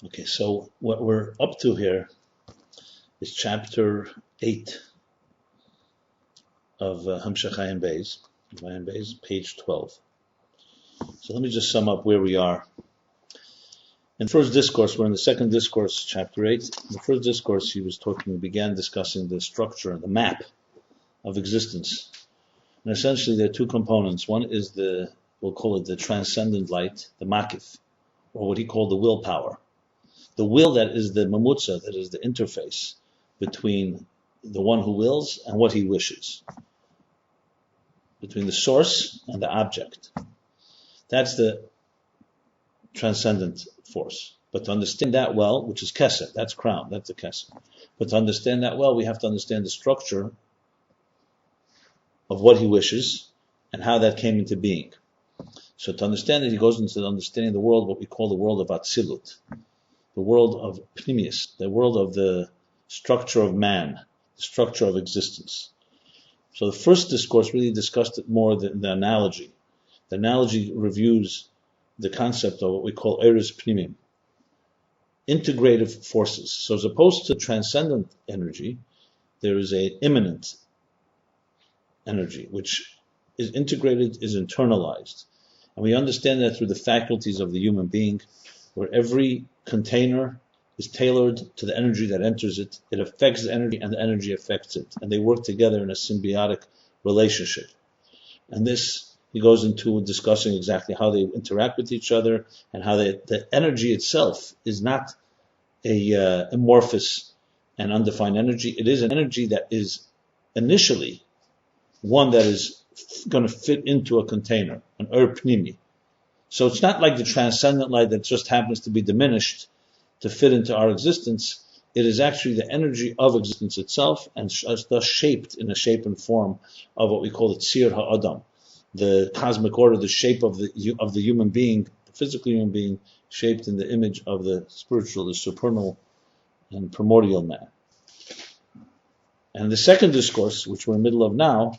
Okay, so what we're up to here is chapter 8 of Hamshach Ayin Beis, page 12. So let me just sum up where we are. In first discourse, we're in the second discourse, chapter 8. In the first discourse, he began discussing the structure, the map of existence. And essentially, there are two components. One is we'll call it the transcendent light, the makif, or what he called the willpower. The will that is the mamutza, that is the interface between the one who wills and what he wishes, between the source and the object. That's the transcendent force. But to understand that well, which is kesed, that's crown, that's the kesed. But to understand that well, we have to understand the structure of what he wishes and how that came into being. So to understand it, he goes into understanding the world, what we call the world of Atzilut, the world of pnimius, the world of the structure of man, the structure of existence. So the first discourse really discussed it more than the analogy. The analogy reviews the concept of what we call eris pnimim, integrative forces. So as opposed to transcendent energy, there is an immanent energy, which is integrated, is internalized. And we understand that through the faculties of the human being, where every container is tailored to the energy that enters it. It affects the energy and the energy affects it. And they work together in a symbiotic relationship. And this, he goes into discussing exactly how they interact with each other and how the energy itself is not a amorphous and undefined energy. It is an energy that is initially one that is going to fit into a container, an pnimi. So it's not like the transcendent light that just happens to be diminished to fit into our existence. It is actually the energy of existence itself, and thus shaped in a shape and form of what we call the tzir ha'adam, the cosmic order, the shape of the human being, the physical human being, shaped in the image of the spiritual, the supernal and primordial man. And the second discourse, which we're in the middle of now,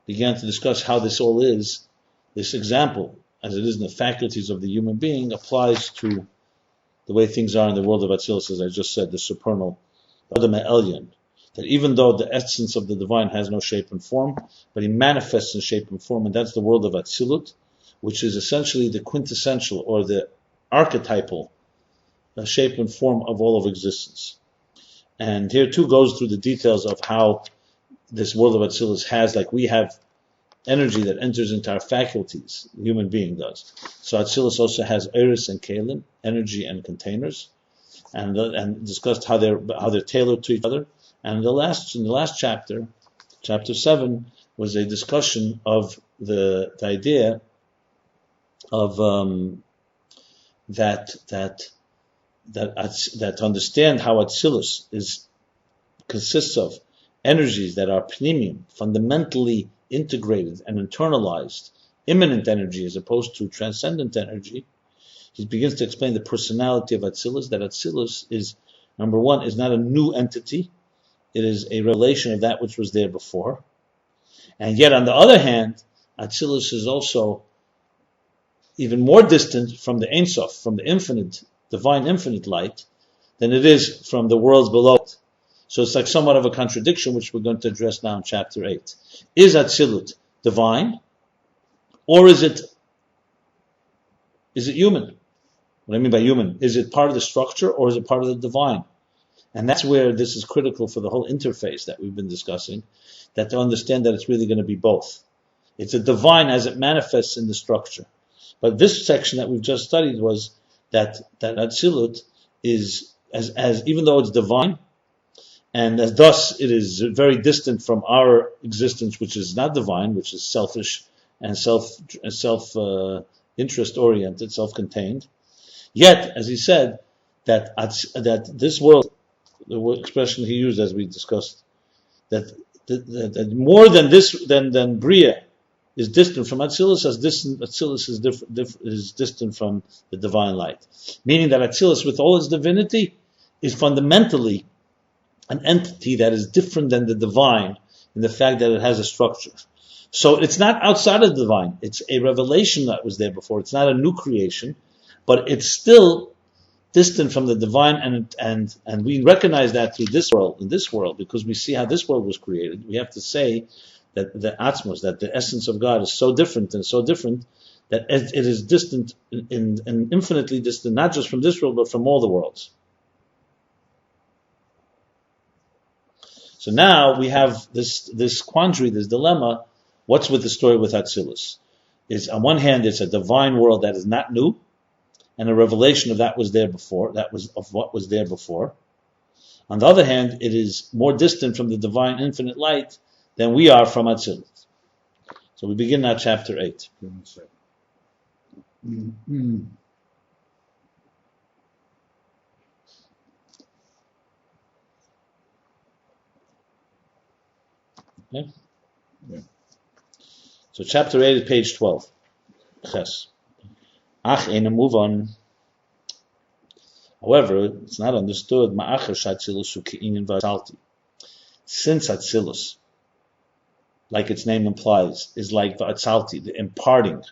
began to discuss how this all is, this example, as it is in the faculties of the human being, applies to the way things are in the world of Atzilus, as I just said, the supernal, Adam Elyon, that even though the essence of the divine has no shape and form, but he manifests in shape and form, and that's the world of Atzilut, which is essentially the quintessential or the archetypal shape and form of all of existence. And here too goes through the details of how this world of Atzilus has, like we have energy that enters into our faculties, the human being does. So Atzilus also has eris and kalim, energy and containers, and discussed how they're tailored to each other. And in the last chapter, chapter 7, was a discussion of the idea of that to understand how Atzilus consists of energies that are pnimim, fundamentally integrated and internalized, immanent energy as opposed to transcendent energy. He begins to explain the personality of Atzilus, that Atzilus is, number one, is not a new entity. It is a revelation of that which was there before. And yet, on the other hand, Atzilus is also even more distant from the Ein Sof, from the infinite, divine infinite light, than it is from the worlds below it. So it's like somewhat of a contradiction, which we're going to address now in chapter 8. Is Atzilut divine, or is it human? What I mean by human, is it part of the structure, or is it part of the divine? And that's where this is critical for the whole interface that we've been discussing, that to understand that it's really going to be both. It's a divine as it manifests in the structure. But this section that we've just studied was that Atzilut is, as even though it's divine, and as thus it is very distant from our existence, which is not divine, which is selfish and self-interest oriented, self-contained. Yet, as he said, that this world, the expression he used as we discussed, that more than this than Bria is distant from Atzilus, as Atzilus is distant from the divine light. Meaning that Atzilus, with all its divinity, is fundamentally an entity that is different than the divine in the fact that it has a structure. So it's not outside of the divine. It's a revelation that was there before. It's not a new creation, but it's still distant from the divine, and we recognize that through in this world, because we see how this world was created. We have to say that the Atzmus, that the essence of God is so different that it is distant and infinitely distant, not just from this world, but from all the worlds. So now we have this quandary, this dilemma. What's with the story with Atzilus? Is on one hand, it's a divine world that is not new, and a revelation of that was there before. That was of what was there before. On the other hand, it is more distant from the divine infinite light than we are from Atzilut. So we begin now chapter 8. Okay? Yeah. So chapter 8 is page 12. Ches. Ach eine move on. However, it's not understood. Ma'acher sh'Atzilus u'ke'inyan v'atzalti. Since Atzilus, like its name implies, is like the Atzalti, the imparting.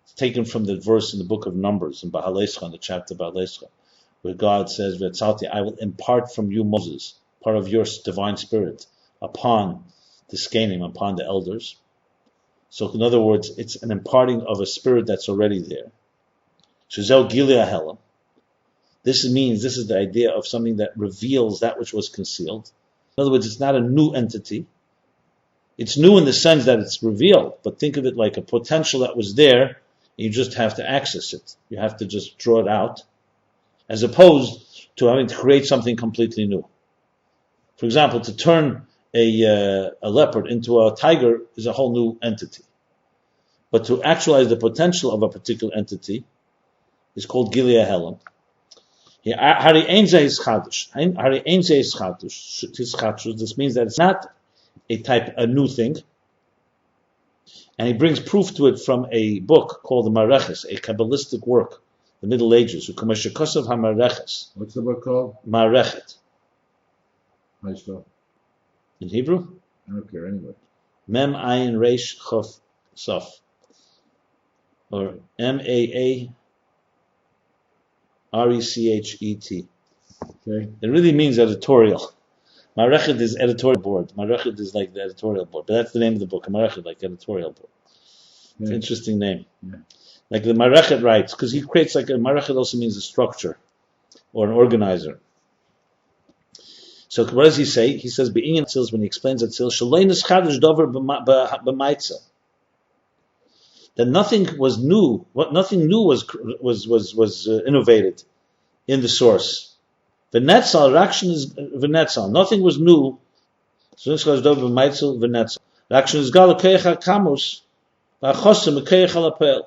It's taken from the verse in the book of Numbers in Ba'alescha, in the chapter Ba'alescha, where God says, "V'atzalti, I will impart from you, Moses, part of your divine spirit, upon the Skenim, upon the elders." So, in other words, it's an imparting of a spirit that's already there. Shezel Gileah Helam. This is the idea of something that reveals that which was concealed. In other words, it's not a new entity. It's new in the sense that it's revealed, but think of it like a potential that was there, and you just have to access it. You have to just draw it out, as opposed to having to create something completely new. For example, to turn a leopard into a tiger is a whole new entity. But to actualize the potential of a particular entity is called Gileah Helam. This means that it's not a new thing. And he brings proof to it from a book called the Mareches, a Kabbalistic work, the Middle Ages. What's the book called? Marechet. How do you spell? In Hebrew? I don't care anyway. Mem Ayin Reish Chof Sof. Or Maarechet. Okay. It really means editorial. Marechet is editorial board. Marechet is like the editorial board. But that's the name of the book. Marechet, like editorial board. It's an interesting name. Yeah. Like the Marechet writes, because he creates like a Marechet also means a structure or an organizer. So what does he say? He says, "Be'inyan Atzilus," when he explains Atzilus, "Shalein chadash davar b'maitza." That nothing was new. Nothing new was innovated in the source. V'netzal rakshin is v'netzal. Nothing was new. So chadash davar b'maitza v'netzal. Rakshin is gal keich kamus v'achosim keich alapel.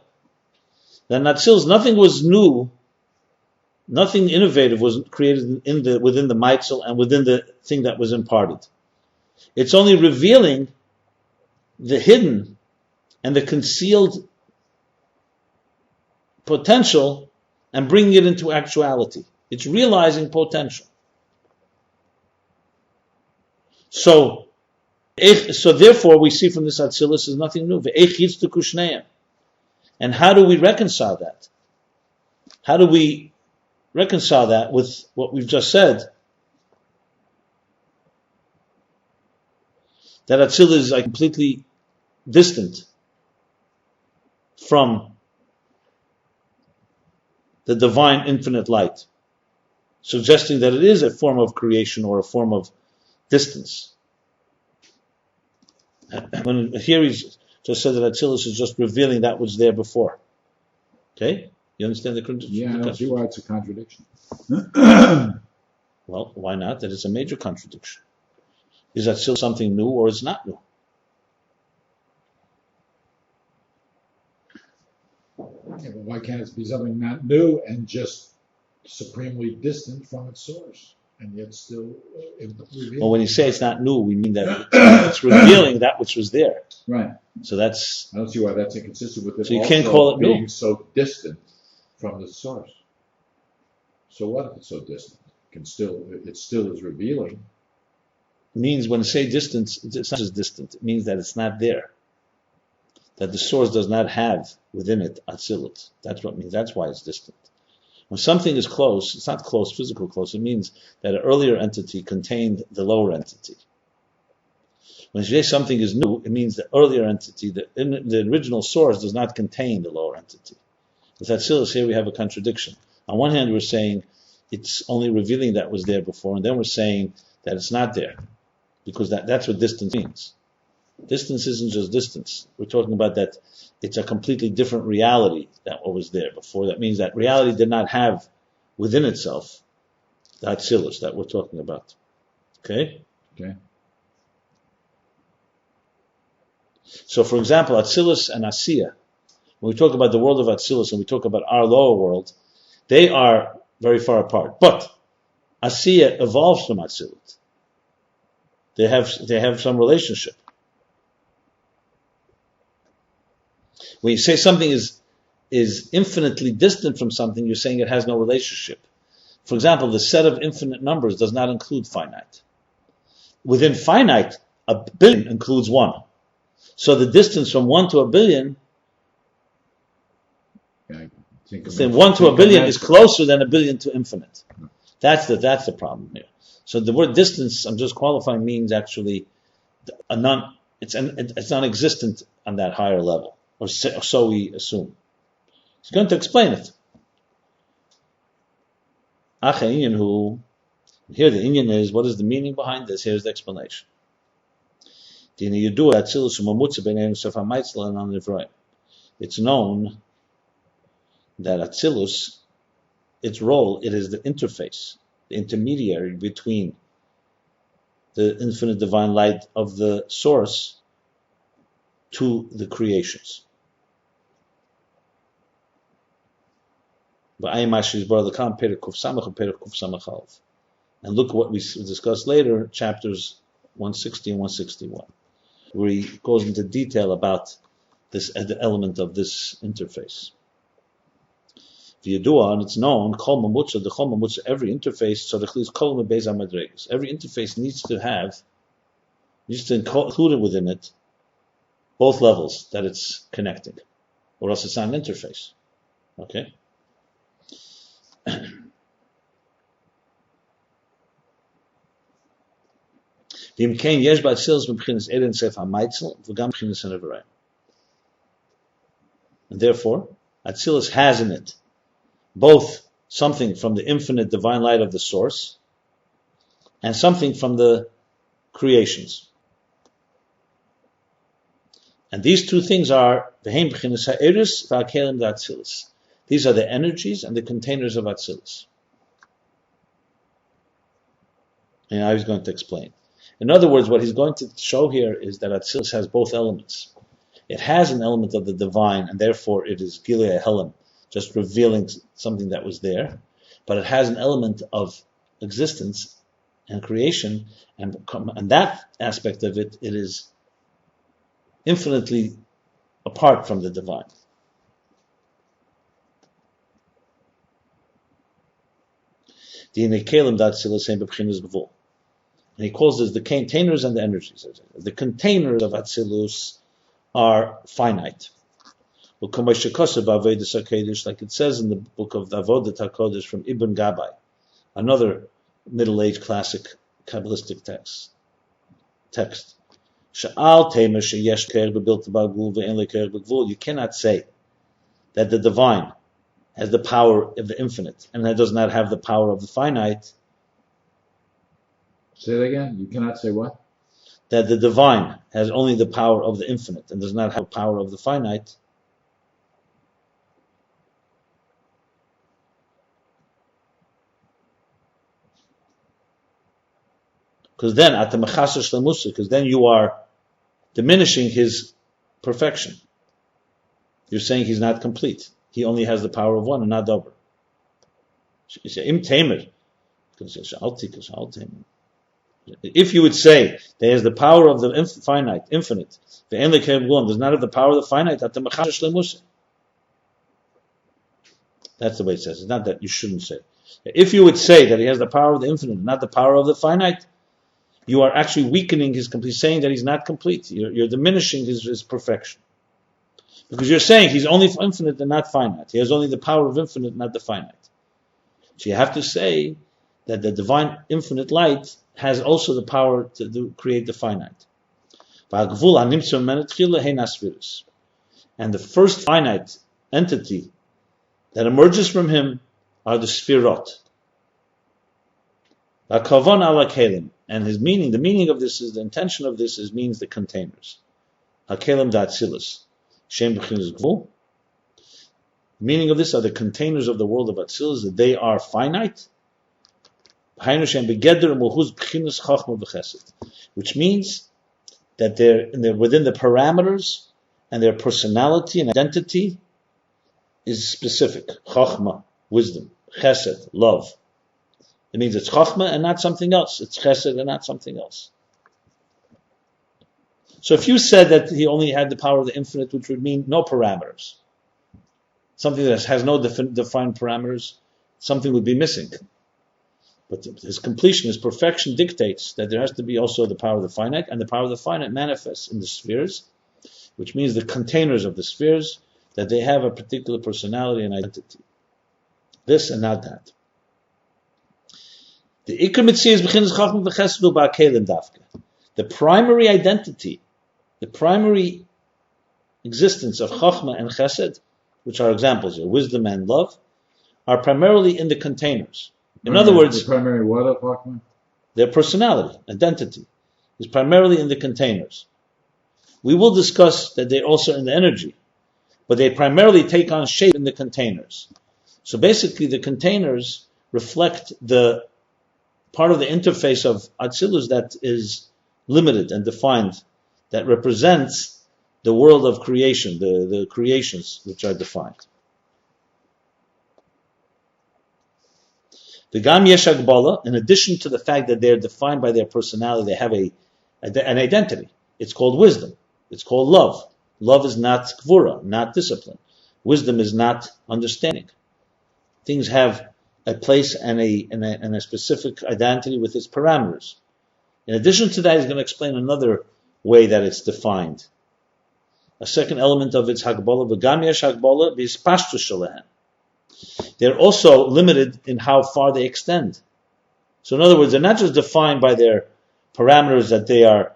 Then Atzilus, nothing was new. Nothing innovative was created within the Maitzel and within the thing that was imparted. It's only revealing the hidden and the concealed potential and bringing it into actuality. It's realizing potential. So therefore we see from this Atzilus is nothing new. And how do we reconcile that? How do we reconcile that with what we've just said? That Atzilus is like completely distant from the divine infinite light, suggesting that it is a form of creation or a form of distance. When here he's just said that Atzilus is just revealing that which was there before. Okay? You understand the contradiction? Yeah, I don't see why it's a contradiction. Well, why not? That is a major contradiction. Is that still something new or is it not new? Yeah, but why can't it be something not new and just supremely distant from its source, and yet still revealing? Well, when you say it's not new, we mean that it's revealing that which was there. Right. So that's... I don't see why that's inconsistent with it. So you can't call it being new. So distant from the source. So what if it's so distant? It still is revealing. It means when you say distance, it's not just distant. It means that it's not there. That the source does not have within it Atzilut. That's what it means. That's why it's distant. When something is close, it's not close, physical close. It means that an earlier entity contained the lower entity. When you say something is new, it means the earlier entity, the original source, does not contain the lower entity. With Atzilus, here we have a contradiction. On one hand, we're saying it's only revealing that was there before, and then we're saying that it's not there, because that's what distance means. Distance isn't just distance. We're talking about that it's a completely different reality than what was there before. That means that reality did not have within itself the Atzilus that we're talking about. Okay? Okay. So, for example, Atzilus and Asiya, when we talk about the world of Atzilus and we talk about our lower world, they are very far apart. But Asiya evolves from Atzilut. They have some relationship. When you say something is infinitely distant from something, you're saying it has no relationship. For example, the set of infinite numbers does not include finite. Within finite, a billion includes one. So the distance from 1 to a billion, then 1 to a billion is closer than a billion to infinite. That's the problem here. So the word distance, I'm just qualifying, means actually it's non-existent on that higher level, or so we assume. He's going to explain it. Here the inyan is, what is the meaning behind this? Here's the explanation. It's known that Atzilus, its role, it is the interface, the intermediary between the infinite divine light of the source to the creations. And look what we discussed later, chapters 160 and 161, where he goes into detail about this the element of this interface. And it's known, every interface, every interface needs to include within it both levels that it's connecting, or else it's not an interface. Okay? And therefore, Atzilus has in it both something from the infinite divine light of the source and something from the creations. And these two things are these are the energies and the containers of Atzilus. And now he's going to explain. In other words, what he's going to show here is that Atzilus has both elements. It has an element of the divine, and therefore it is Gilead Helam, just revealing something that was there. But it has an element of existence and creation, and that aspect of it, it is infinitely apart from the divine. And he calls this the containers and the energies. The containers of Atzilus are finite. Like it says in the book of the Avodat HaKodesh from Ibn Gabbai, another middle-aged classic Kabbalistic text. You cannot say that the divine has the power of the infinite and that does not have the power of the finite. Say that again. You cannot say what? That the divine has only the power of the infinite and does not have the power of the finite. Because then you are diminishing his perfection. You're saying he's not complete. He only has the power of one and not double. If you would say that he has the power of the finite, infinite, the does not have the power of the finite, that's the way it says. It's not that you shouldn't say. If you would say that he has the power of the infinite, not the power of the finite, you are actually weakening his complete, saying that he's not complete. You're diminishing his perfection. Because you're saying he's only infinite and not finite. He has only the power of infinite, not the finite. So you have to say that the divine infinite light has also the power to create the finite. And the first finite entity that emerges from him are the sfirot. And his meaning, the meaning of this is, the intention of this is, means the containers. Hakelim da Atzilus. Shem b'chinas gvul. The meaning of this are the containers of the world of Atzilus, that they are finite. Which means that they're within the parameters, and their personality and identity is specific. Chachma, wisdom. Chesed, love. It means it's chachma and not something else. It's chesed and not something else. So if you said that he only had the power of the infinite, which would mean no parameters, something that has no defined parameters, something would be missing. But his completion, his perfection dictates that there has to be also the power of the finite, and the power of the finite manifests in the spheres, which means the containers of the spheres, that they have a particular personality and identity. This and not that. The ikar mitzvah is b'chinas chachma v'chesed u'ba'kelim dafka. The primary identity, the primary existence of chachma and chesed, which are examples here, wisdom and love, are primarily in the containers. In other words, the primary what of chachma? Their personality, identity, is primarily in the containers. We will discuss that they're also in the energy, but they primarily take on shape in the containers. So basically, the containers reflect the part of the interface of Atzilus that is limited and defined, that represents the world of creation, the creations which are defined. The Gam Yesh Agbala, in addition to the fact that they're defined by their personality, they have an identity. It's called wisdom. It's called love. Love is not gvura, not discipline. Wisdom is not understanding. Things have a place and a specific identity with its parameters. In addition to that, he's going to explain another way that it's defined. A second element of its Hagbala, v'gam yesh Hagbala b'hispashtus shalahem. They're also limited in how far they extend. So in other words, they're not just defined by their parameters that they are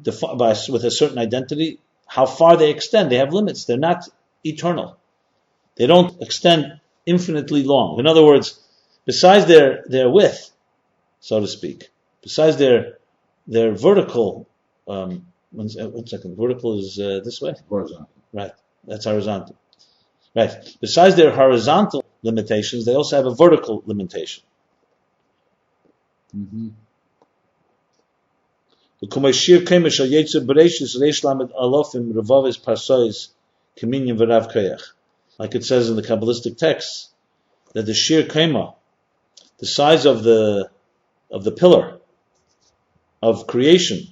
defined by with a certain identity. How far they extend, they have limits. They're not eternal. They don't extend infinitely long. In other words, besides their width, so to speak, besides their vertical, one second, vertical is this way? Horizontal. Right, that's horizontal. Right, besides their horizontal limitations, they also have a vertical limitation. Mm-hmm. Like it says in the Kabbalistic text, that the shir kema, the size of the pillar of creation,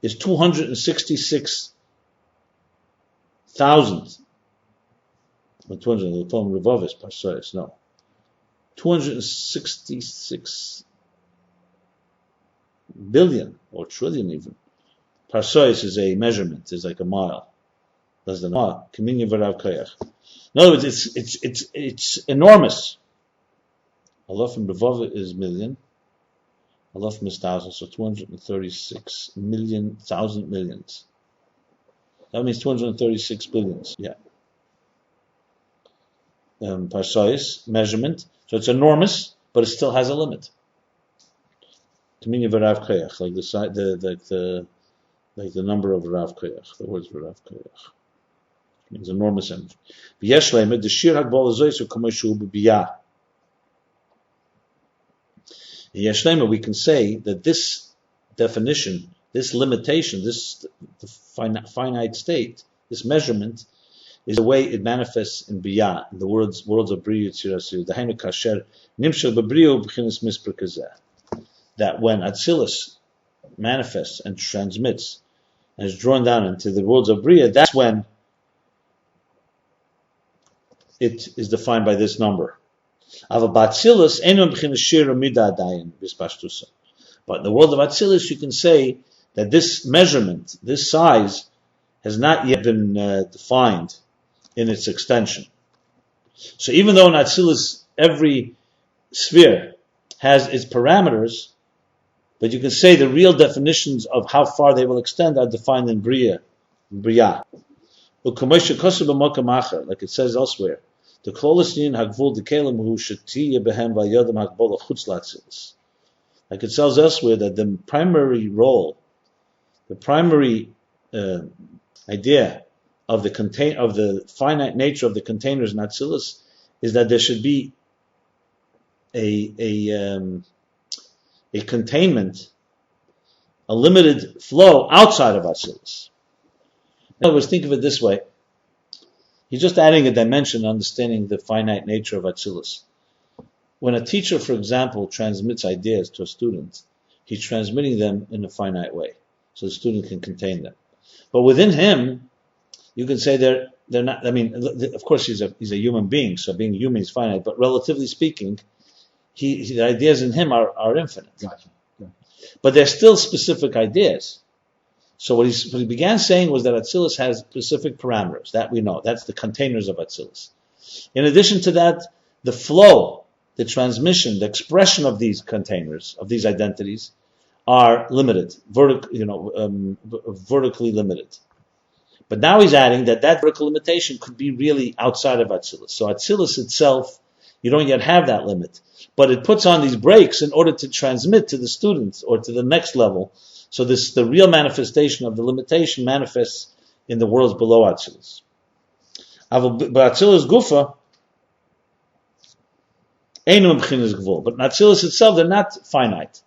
is 266,000. 266 billion or trillion even. Parsois is a measurement, is like a mile. Less than a mile. In other words, it's enormous. Alaf and Bavava is million. Alaf is thousand, so 236 million, thousand millions. That means 236 billions. Yeah. Parsois, measurement. So it's enormous, but it still has a limit. Like the number of Rav Koyach, the words Rav Koyach. It means enormous energy. In Yeshlema, we can say that this definition, this limitation, this finite state, this measurement, is the way it manifests in Biyah, in the worlds of Bria Yitzirasir. Dahainu kasher nimshel b'brio b'chinas mispr kazeh. That when Atzilus manifests and transmits and is drawn down into the worlds of Bria, that's when it is defined by this number. But in the world of Atzilus, you can say that this measurement, this size, has not yet been defined in its extension. So even though in Atzilus every sphere has its parameters, but you can say the real definitions of how far they will extend are defined in Bria. Like it says elsewhere. The like it says elsewhere that the primary role, the primary idea of the finite nature of the containers in Atzilus is that there should be a containment, a limited flow outside of Atzilus. In other words, think of it this way. He's just adding a dimension, understanding the finite nature of Atzilus. When a teacher, for example, transmits ideas to a student, he's transmitting them in a finite way, so the student can contain them. But within him, you can say they're not. I mean, of course, he's a human being, so being human is finite. But relatively speaking, the ideas in him are infinite. Gotcha. Yeah. But they're still specific ideas. So what he began saying was that Atzilus has specific parameters. That we know. That's the containers of Atzilus. In addition to that, the flow, the transmission, the expression of these containers, of these identities, are limited, vertically limited. But now he's adding that vertical limitation could be really outside of Atzilus. So Atzilus itself, you don't yet have that limit. But it puts on these brakes in order to transmit to the student or to the next level. So the real manifestation of the limitation manifests in the worlds below Atzilus. But Atzilus Gufa, but in Atzilus itself, they're not finite.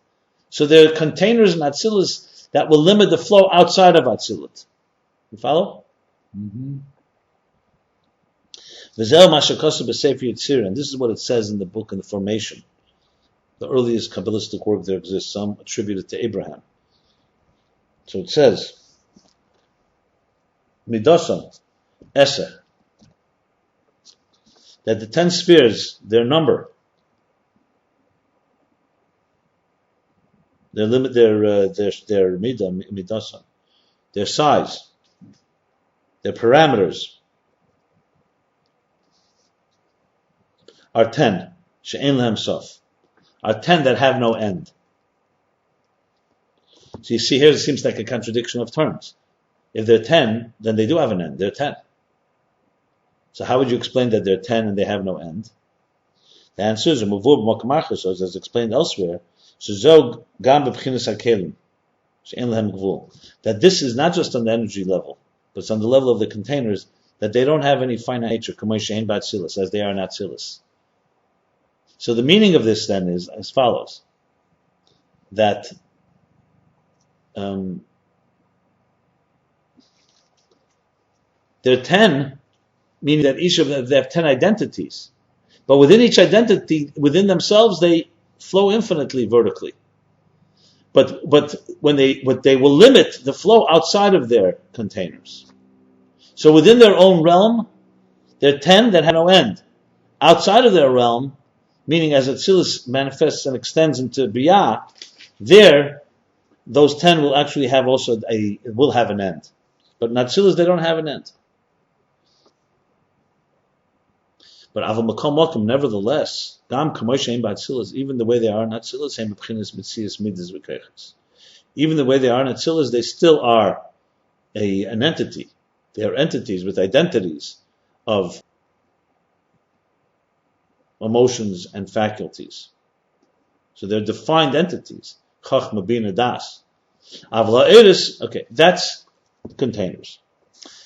So there are containers in Atzilus that will limit the flow outside of Atzilut. You follow? Mm-hmm. And this is what it says in the book in the Formation, the earliest Kabbalistic work there exists, some attributed to Abraham. So it says, Midasan, Eser, that the 10 spheres, their number, their limit, their midasan, their size, their parameters are 10. She'en lehem sof, are 10 that have no end. So you see here, it seems like a contradiction of terms. If they're 10, then they do have an end. They're 10. So how would you explain that they're 10 and they have no end? The answer is, as explained elsewhere, that this is not just on the energy level, but it's on the level of the containers, that they don't have any finite nature, as they are in Atzilus. So the meaning of this then is as follows, that there are 10, meaning that each of them, they have 10 identities. But within each identity, within themselves, they flow infinitely vertically. But when they will limit the flow outside of their containers. So within their own realm, there are 10 that have no end. Outside of their realm, meaning as Atzilus manifests and extends into Biyah, those 10 will actually have will have an end. But in Atzilus, they don't have an end. But Aval Makom Mokum, nevertheless, Gam Kamosh Atzilus, even the way they are in Atzilus, even the way they are in Atzilus, they still are an entity. They are entities with identities of emotions and faculties. So they're defined entities. Chachma Bina Das. Avla Eris, okay, that's containers.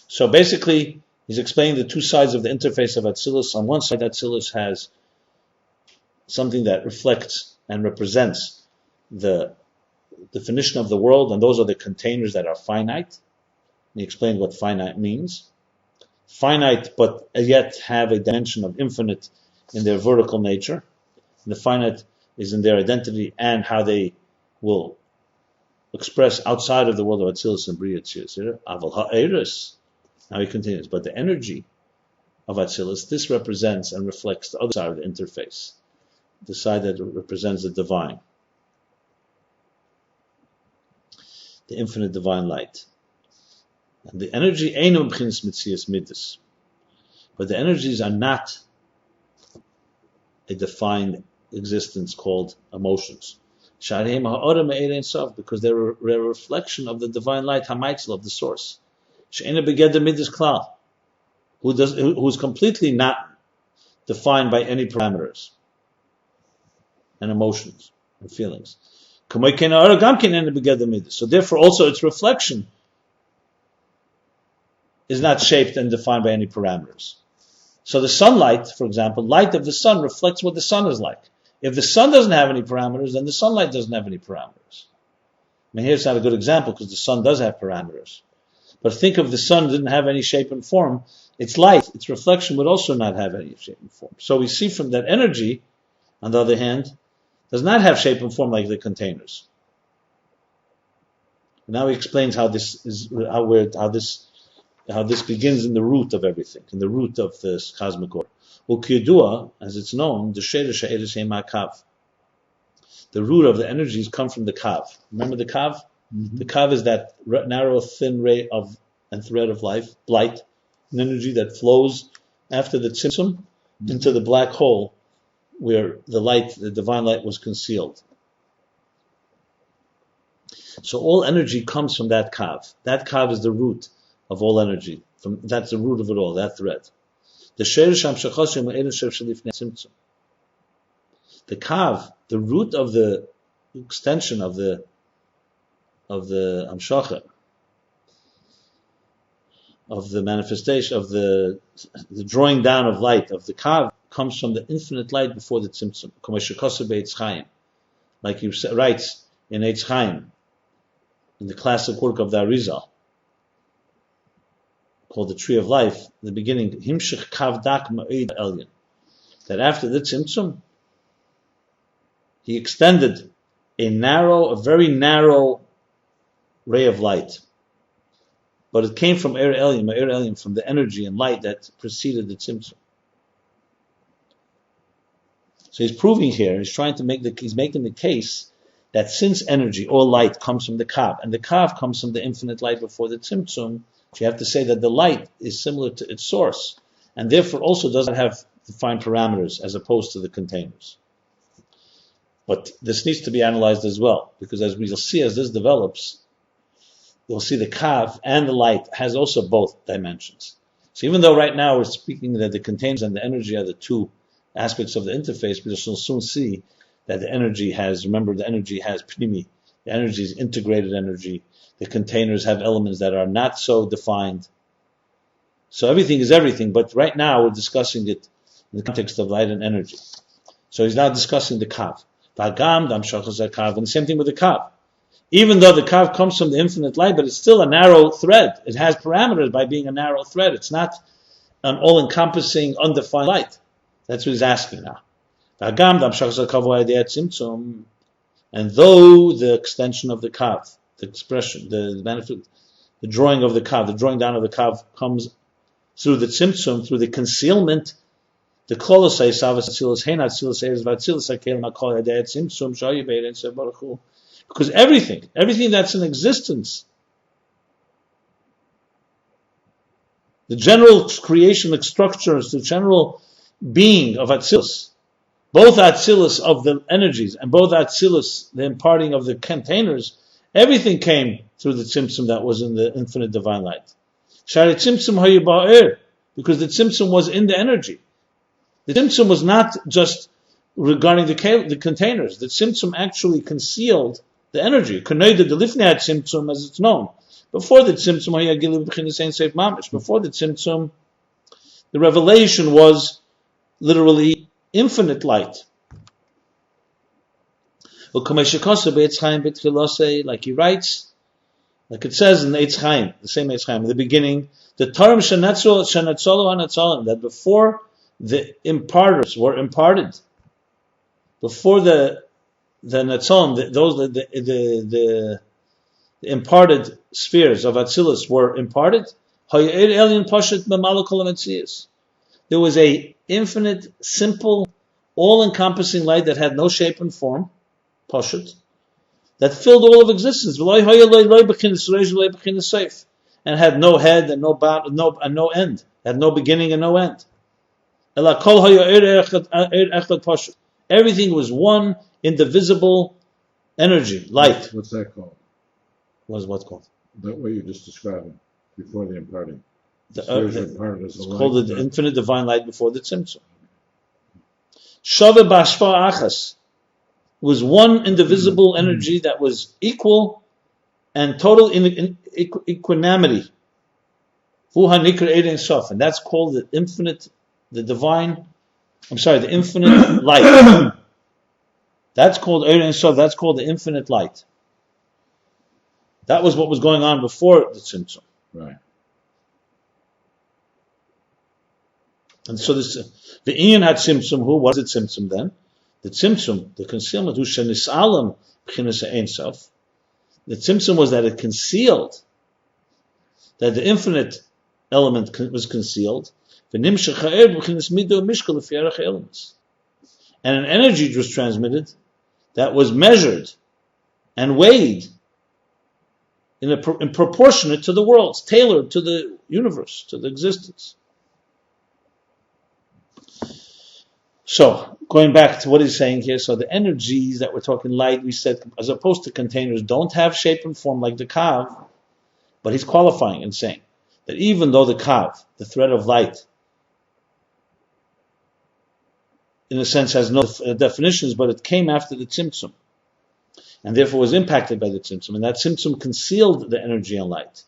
So basically, he's explaining the two sides of the interface of Atzilus. On one side, Atzilus has something that reflects and represents the definition of the world, and those are the containers that are finite. He explained what finite means. Finite, but yet have a dimension of infinite in their vertical nature. And the finite is in their identity and how they will express outside of the world of Atzilus and Bria Tzilus. Aval ha'eris. Now he continues, but the energy of Atzilus, this represents and reflects the other side of the interface, the side that represents the divine, the infinite divine light. And the energy, but the energies are not a defined existence called emotions. Because they're a reflection of the divine light, Hamaitzel, of the source. Who's completely not defined by any parameters and emotions and feelings. So therefore also its reflection is not shaped and defined by any parameters. So the sunlight, for example, light of the sun reflects what the sun is like. If the sun doesn't have any parameters, then the sunlight doesn't have any parameters. I mean, here it's not a good example because the sun does have parameters. But think if the sun didn't have any shape and form, its light, its reflection would also not have any shape and form. So we see from that energy, on the other hand, does not have shape and form like the containers. And now he explains how this begins in the root of everything, in the root of this cosmic order. Ukiyudua, as it's known, the root of the energies come from the kav. Remember the kav? Mm-hmm. The kav is that narrow, thin ray and thread of light, an energy that flows after the tzimtzum into the black hole where the divine light was concealed. So all energy comes from that kav. That kav is the root of all energy. That's the root of it all, that thread. The kav, the root of the extension of the amshacha, of the manifestation, of the drawing down of light, of the kav, comes from the infinite light before the tzimtzum. Like he writes in Eitz Chaim, in the classic work of the Arizal, called the Tree of Life, in the beginning, Himshich Kavdak Ma'id Elyon, that after the tzimtzum, he extended a very narrow ray of light. But it came from Ma'ir Elyon, from the energy and light that preceded the tzimtzum. So he's proving here, he's making the case that since energy or light comes from the kav, and the kav comes from the infinite light before the tzimtzum, you have to say that the light is similar to its source, and therefore also doesn't have defined parameters as opposed to the containers. But this needs to be analyzed as well, because as we'll see as this develops, we'll see the kav and the light has also both dimensions. So even though right now we're speaking that the containers and the energy are the two aspects of the interface, we shall soon see that the energy has pnimi, the energy is integrated energy, the containers have elements that are not so defined. So everything is everything, but right now we're discussing it in the context of light and energy. So he's now discussing the kav. And the same thing with the kav. Even though the kav comes from the infinite light, but it's still a narrow thread. It has parameters by being a narrow thread. It's not an all-encompassing, undefined light. That's what he's asking now. And though the extension of the kav, the expression, the benefit, the drawing of the kav, the drawing down of the kav comes through the tzimtzum, through the concealment, the kolosai savas Atzilus, hein Atzilus eres v'Atzilus akel makol yadei tzimtzum shayu be'erein se baruch hu. Because everything that's in existence, the general creation, the structures, the general being of Atzilus, both Atzilus of the energies and both Atzilus, the imparting of the containers, everything came through the tzimtzum that was in the infinite divine light. Shari tzimtzum hayu ba'er, because the tzimtzum was in the energy. The tzimtzum was not just regarding the containers. The tzimtzum actually concealed the energy. K'noida the lifnei tzimtzum, as it's known. Before the tzimtzum hayu gilu b'chinas ein sof mamish. Before the tzimtzum, the revelation was literally infinite light. Like he writes, like it says in the Eitz Chaim, the same Eitz Chaim, in the beginning, the Torah that before the imparters were imparted, before the Natzon, the imparted spheres of Atzilus were imparted, there was a infinite, simple, all-encompassing light that had no shape and form, Pashut, that filled all of existence, and had no head and no end, had no beginning and no end. Everything was one indivisible energy, light. What's that called? Was what called? That way you just described it before the imparting. It's Called the infinite divine light before the tzimtzum. Shave b'ashpa achas was one indivisible energy that was equal and total equanimity. And that's called the infinite, the infinite light. That's called Ein Sof, that's called the infinite light. That was what was going on before the tzimtzum. Right. And so this, the Ayin had tzimtzum, who was the tzimtzum then? The tzimtzum, the concealment, who shenisalam b'chinas Ein Sof. The tzimtzum was that it concealed, that the infinite element was concealed. And an energy was transmitted that was measured and weighed in proportionate to the worlds, tailored to the universe, to the existence. So, going back to what he's saying here, so the energies that we're talking light, we said, as opposed to containers, don't have shape and form like the kav, but he's qualifying and saying that even though the kav, the thread of light, in a sense has no definitions, but it came after the tzimtzum, and therefore was impacted by the tzimtzum, and that tzimtzum concealed the energy and light.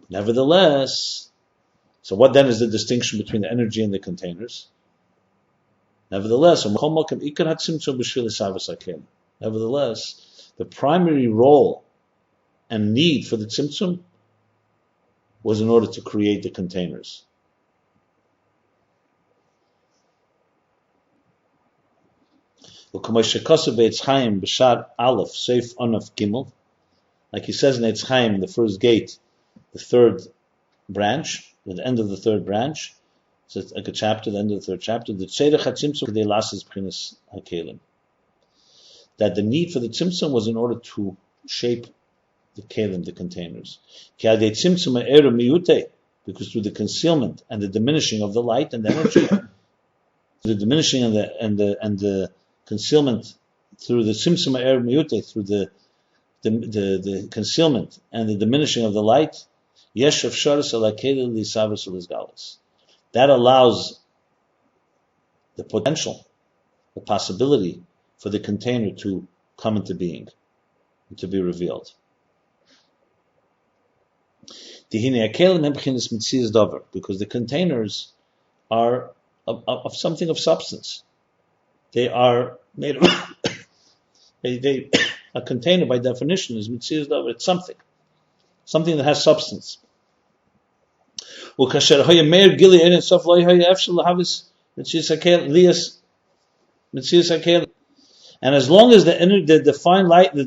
Nevertheless, so what then is the distinction between the energy and the containers? Nevertheless, the primary role and need for the tzimtzum was in order to create the containers. Like he says in Eitz Chaim, the first gate, the third branch, at the end of the third branch, so it's like a chapter, the end of the third chapter, that the need for the tzimtzum was in order to shape the kelim, the containers. Because through the concealment and the diminishing of the light and the energy, the diminishing and the concealment through the tzimtzum er miyute, through the concealment and the diminishing of the light, yesh afsharas ala kelim lisavas ulizgalas. That allows the potential, the possibility for the container to come into being, and to be revealed. Because the containers are of something of substance. They are made of a container by definition is mitzias davar. It's something that has substance. And as long as the divine light, the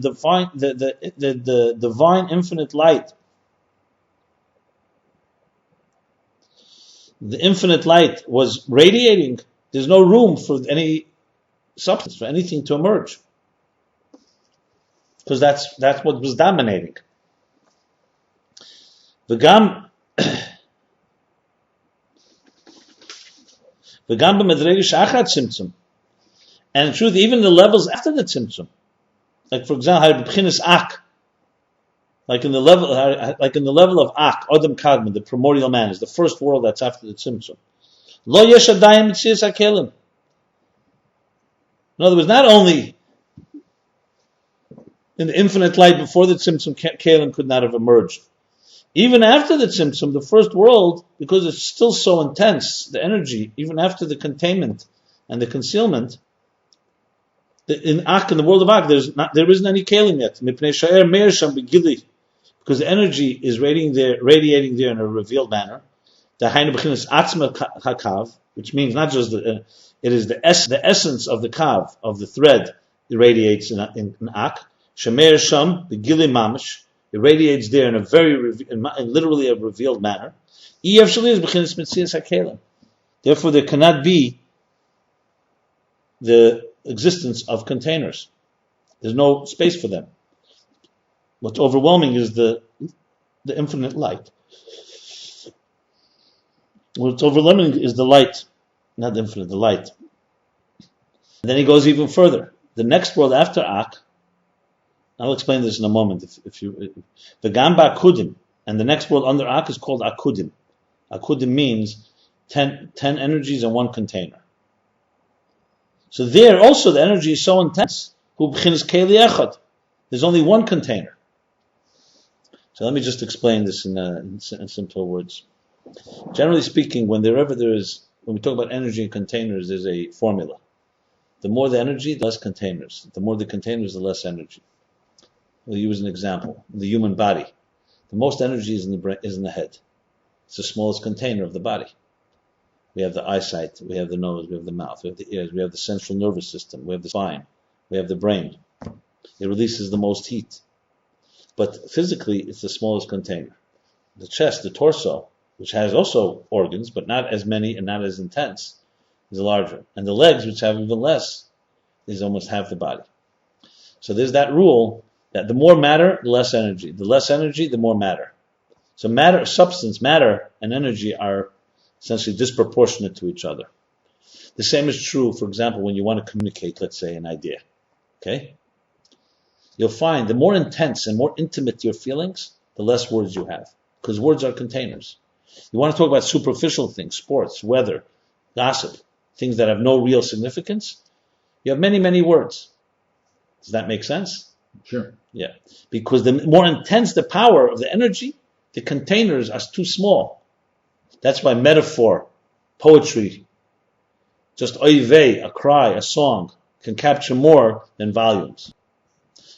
divine infinite light, the infinite light was radiating, there's no room for any substance, for anything to emerge, because that's what was dominating. And in truth, even the levels after the tzimtzum, like for example, like in the level of Ak, Adam Kadmon, the primordial man, is the first world that's after the tzimtzum. Lo yesh adayim mitzias hakelim. In other words, not only in the infinite light before the tzimtzum, kelim could not have emerged. Even after the tzimtzum, the first world, because it's still so intense, the energy, even after the containment and the concealment, in the world of Ak, there isn't any kelim yet. Because the energy is radiating there in a revealed manner. Which means not just it is the essence of the kav, of the thread, it radiates in Ak. Shemer Sham, the Gili Mamish, it radiates there in a literally a revealed manner. Therefore, there cannot be the existence of containers. There's no space for them. What's overwhelming is the infinite light. What's overwhelming is the light not the infinite, the light. And then he goes even further. The next world after Ak, I'll explain this in a moment. The Gamba Akudim, and the next world under Ak is called Akudim. Akudim means 10 energies in one container. So there also the energy is so intense. There's only one container. So let me just explain this in simple words. Generally speaking, when we talk about energy in containers, there's a formula. The more the energy, the less containers. The more the containers, the less energy. We'll use an example. The human body. The most energy is in the brain, is in the head. It's the smallest container of the body. We have the eyesight, we have the nose, we have the mouth, we have the ears, we have the central nervous system, we have the spine, we have the brain. It releases the most heat. But physically, it's the smallest container. The chest, the torso, which has also organs, but not as many and not as intense, is larger. And the legs, which have even less, is almost half the body. So there's that rule that the more matter, the less energy. The less energy, the more matter. So matter, substance, matter, and energy are essentially disproportionate to each other. The same is true, for example, when you want to communicate, let's say, an idea. Okay? You'll find the more intense and more intimate your feelings, the less words you have. Because words are containers. You want to talk about superficial things, sports, weather, gossip, things that have no real significance, you have many, many words. Does that make sense? Sure. Yeah. Because the more intense the power of the energy, the containers are too small. That's why metaphor, poetry, just oivei, a cry, a song, can capture more than volumes.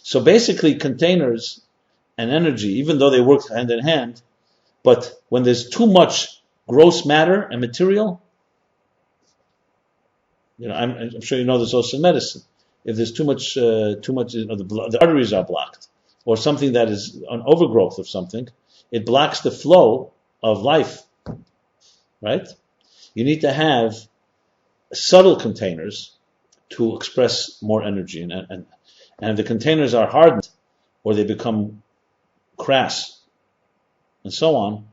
So basically containers and energy, even though they work hand in hand, but when there's too much gross matter and material, I'm sure you know this also in medicine. If there's too much, the arteries are blocked, or something that is an overgrowth of something, it blocks the flow of life, right? You need to have subtle containers to express more energy, and if the containers are hardened, or they become crass, and so on,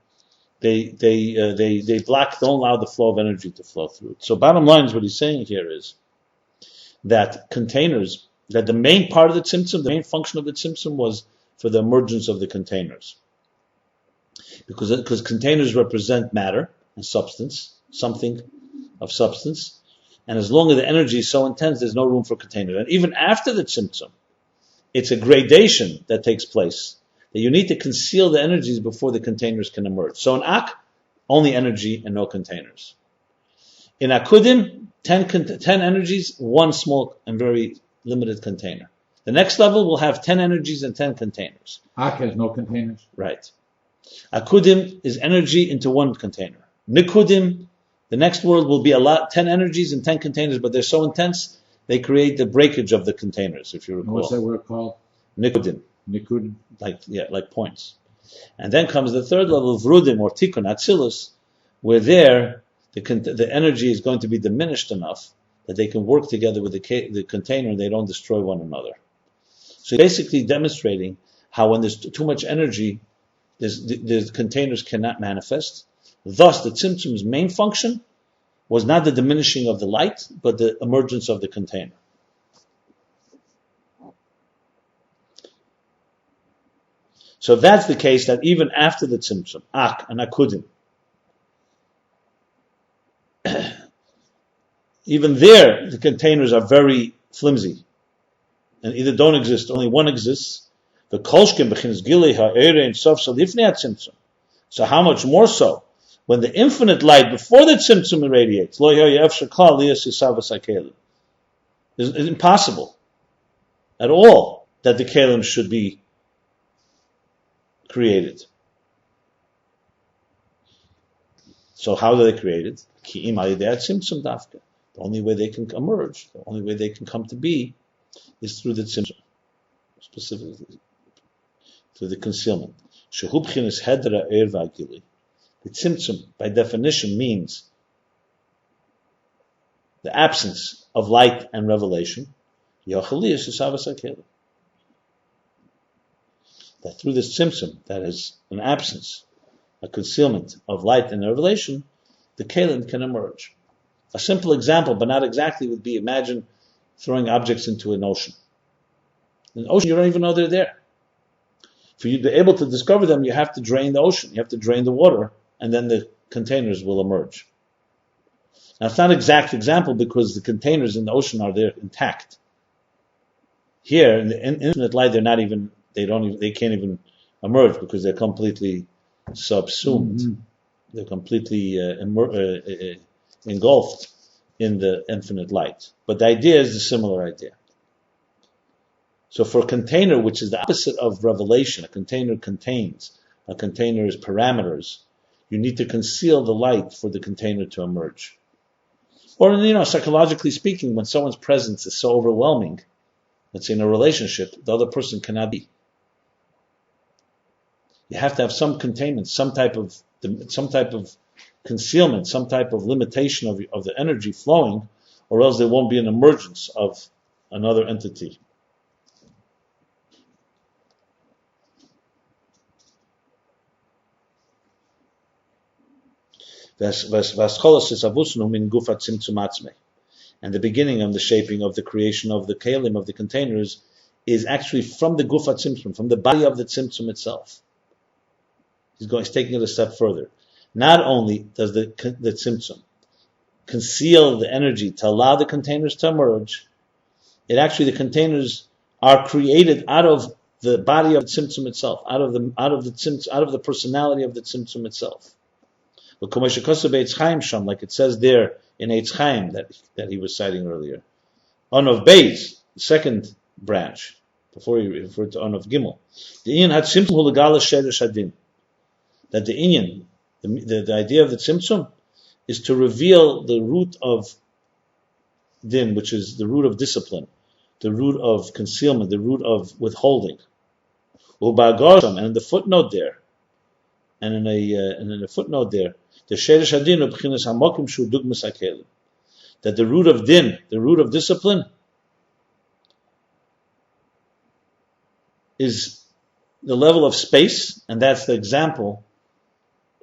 they block, don't allow the flow of energy to flow through it. So bottom line is what he's saying here is that containers, that the main part of the tzimtzum, the main function of the tzimtzum was for the emergence of the containers. Because containers represent matter and substance, something of substance, and as long as the energy is so intense, there's no room for containers. And even after the tzimtzum, it's a gradation that takes place. That you need to conceal the energies before the containers can emerge. So in Ak, only energy and no containers. In Akudim, 10 energies, one small and very limited container. The next level will have 10 energies and 10 containers. Ak has no containers? Right. Akudim is energy into one container. Nikudim, the next world will be 10 energies and 10 containers, but they're so intense, they create the breakage of the containers, if you recall. What's that word called? Nikudim. Nikudim. Like points. And then comes the third level, Vrudim or Tikkun, Atzilus, where there the energy is going to be diminished enough that they can work together with the container and they don't destroy one another. So basically demonstrating how when there's too much energy, the containers cannot manifest. Thus, the tzimtzum's main function was not the diminishing of the light, but the emergence of the container. So if that's the case, that even after the tzimtzum, Ak and Akudim, even there, the containers are very flimsy, and either don't exist, only one exists. The kolshkim b'chinas gilei ha'ere and sof salifnei tzimtzum. So how much more so when the infinite light before the tzimtzum irradiates? Lo yefshar klal liyas yisav v'sakelim. It's impossible at all that the kelim should be created. So how are they created? The only way they can emerge, the only way they can come to be, is through the tzimtzum, specifically through the concealment. The tzimtzum, by definition, means the absence of light and revelation. That through this tzimtzum, that is an absence, a concealment of light and revelation, the kelim can emerge. A simple example, but not exactly, would be, imagine throwing objects into an ocean. In the ocean, you don't even know they're there. For you to be able to discover them, you have to drain the ocean. You have to drain the water, and then the containers will emerge. Now, it's not an exact example because the containers in the ocean are there intact. Here, in the infinite light, they can't even emerge because they're completely subsumed. Mm-hmm. They're completely engulfed in the infinite light. But the idea is a similar idea. So for a container, which is the opposite of revelation, a container contains, a container is parameters, you need to conceal the light for the container to emerge. Or, psychologically speaking, when someone's presence is so overwhelming, let's say in a relationship, the other person cannot be. You have to have some containment, some type of concealment, some type of limitation of the energy flowing, or else there won't be an emergence of another entity. And the beginning of the shaping of the creation of the kelim, of the containers, is actually from the gufa tzimtzum, from the body of the tzimtzum itself. He's taking it a step further. Not only does the tzimtzum conceal the energy to allow the containers to emerge, the containers are created out of the body of the tzimtzum itself, out of the personality of the tzimtzum itself. Like it says there in Eitz Chaim that he was citing earlier. Ayin Beis, the second branch, before he referred to Ayin Gimel. The Ayin had tzimtzum hulegala sheresh hadin. That the Ayin, the idea of the tzimtzum, is to reveal the root of din, which is the root of discipline, the root of concealment, the root of withholding. And in the footnote there, and in a footnote there, the sheresh hadin ubchinas hamokim shu dugmas hakelim, that the root of din, the root of discipline, is the level of space, and that's the example.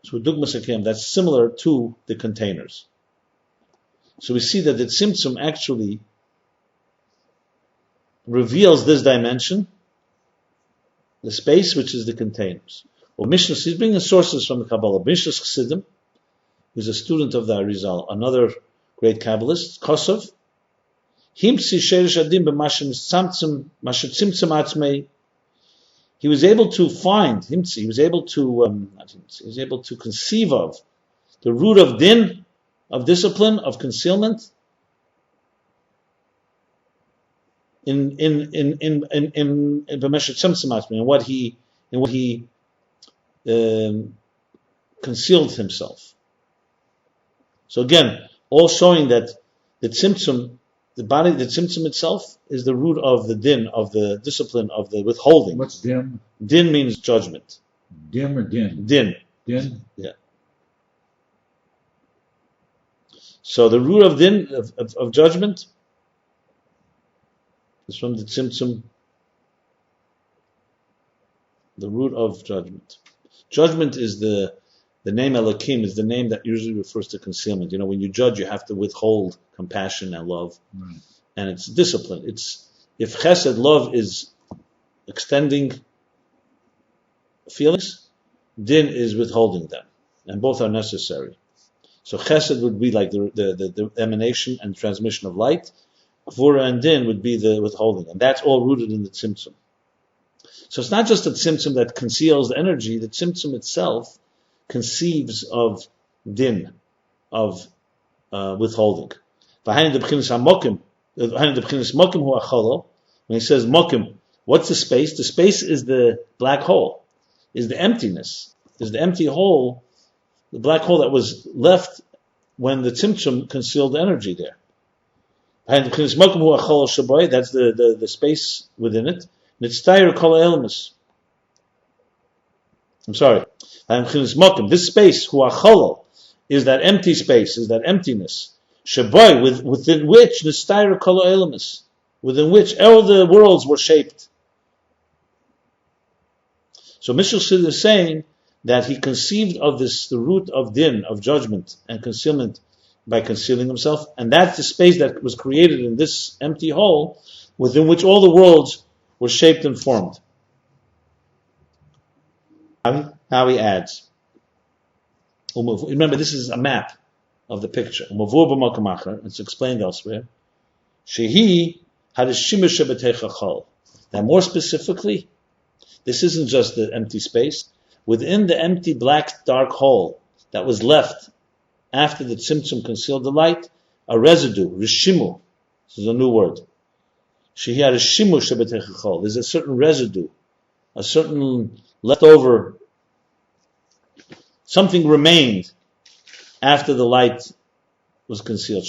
So dugmas hakelim, that's similar to the containers. So we see that the tzimtzum actually reveals this dimension, the space which is the containers. Or Mishnah, he's bringing sources from the Kabbalah. Mishnah Chassidim, who's a student of the Arizal, another great Kabbalist, Kosov. Himtzi sheresh adim b'mashem tzimtzum atzmei. He was able to find himtzi. He was able to conceive of the root of din, of discipline, of concealment. In b'mashem tzimtzum atzmei, in what he concealed himself. So again, all showing that the tzimtzum, the tzimtzum itself, is the root of the din, of the discipline, of the withholding. What's din? Din means judgment. Dim or din? Din. Din? Yeah. So the root of din, of judgment, is from the tzimtzum, the root of judgment. Judgment is the name Elokim is the name that usually refers to concealment. When you judge, you have to withhold compassion and love. Right. And it's discipline. If chesed, love, is extending feelings, din is withholding them. And both are necessary. So chesed would be like the emanation and transmission of light. Gvura and din would be the withholding. And that's all rooted in the tzimtzum. So it's not just the tzimtzum that conceals the energy, the tzimtzum itself conceives of din, of withholding. When he says mokim, what's the space? The space is the black hole, is the emptiness, is the empty hole, the black hole that was left when the tzimtzum concealed the energy there. That's the space within it. I'm sorry. This space, is that empty space, is that emptiness. Within which all the worlds were shaped. So Mishal Sid is saying that he conceived of this, the root of din, of judgment and concealment, by concealing himself, and that's the space that was created in this empty hole within which all the worlds were shaped and formed. How he adds. Remember, this is a map of the picture. It's explained elsewhere. Shehi reshimu shebetecha chol. Now, more specifically, this isn't just the empty space. Within the empty black dark hole that was left after the tzimtzum concealed the light, a residue, reshimu. This is a new word. Shehi reshimu shebetecha chol. There's a certain residue, a certain leftover. Something remained after the light was concealed.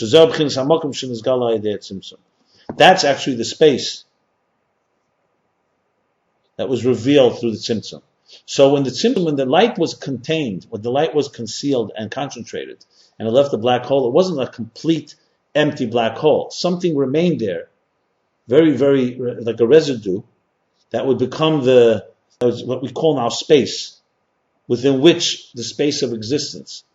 That's actually the space that was revealed through the tzimtzum. So when the light was contained, when the light was concealed and concentrated, and it left the black hole, it wasn't a complete empty black hole. Something remained there, very, very like a residue, that would become what we call now space, within which the space of existence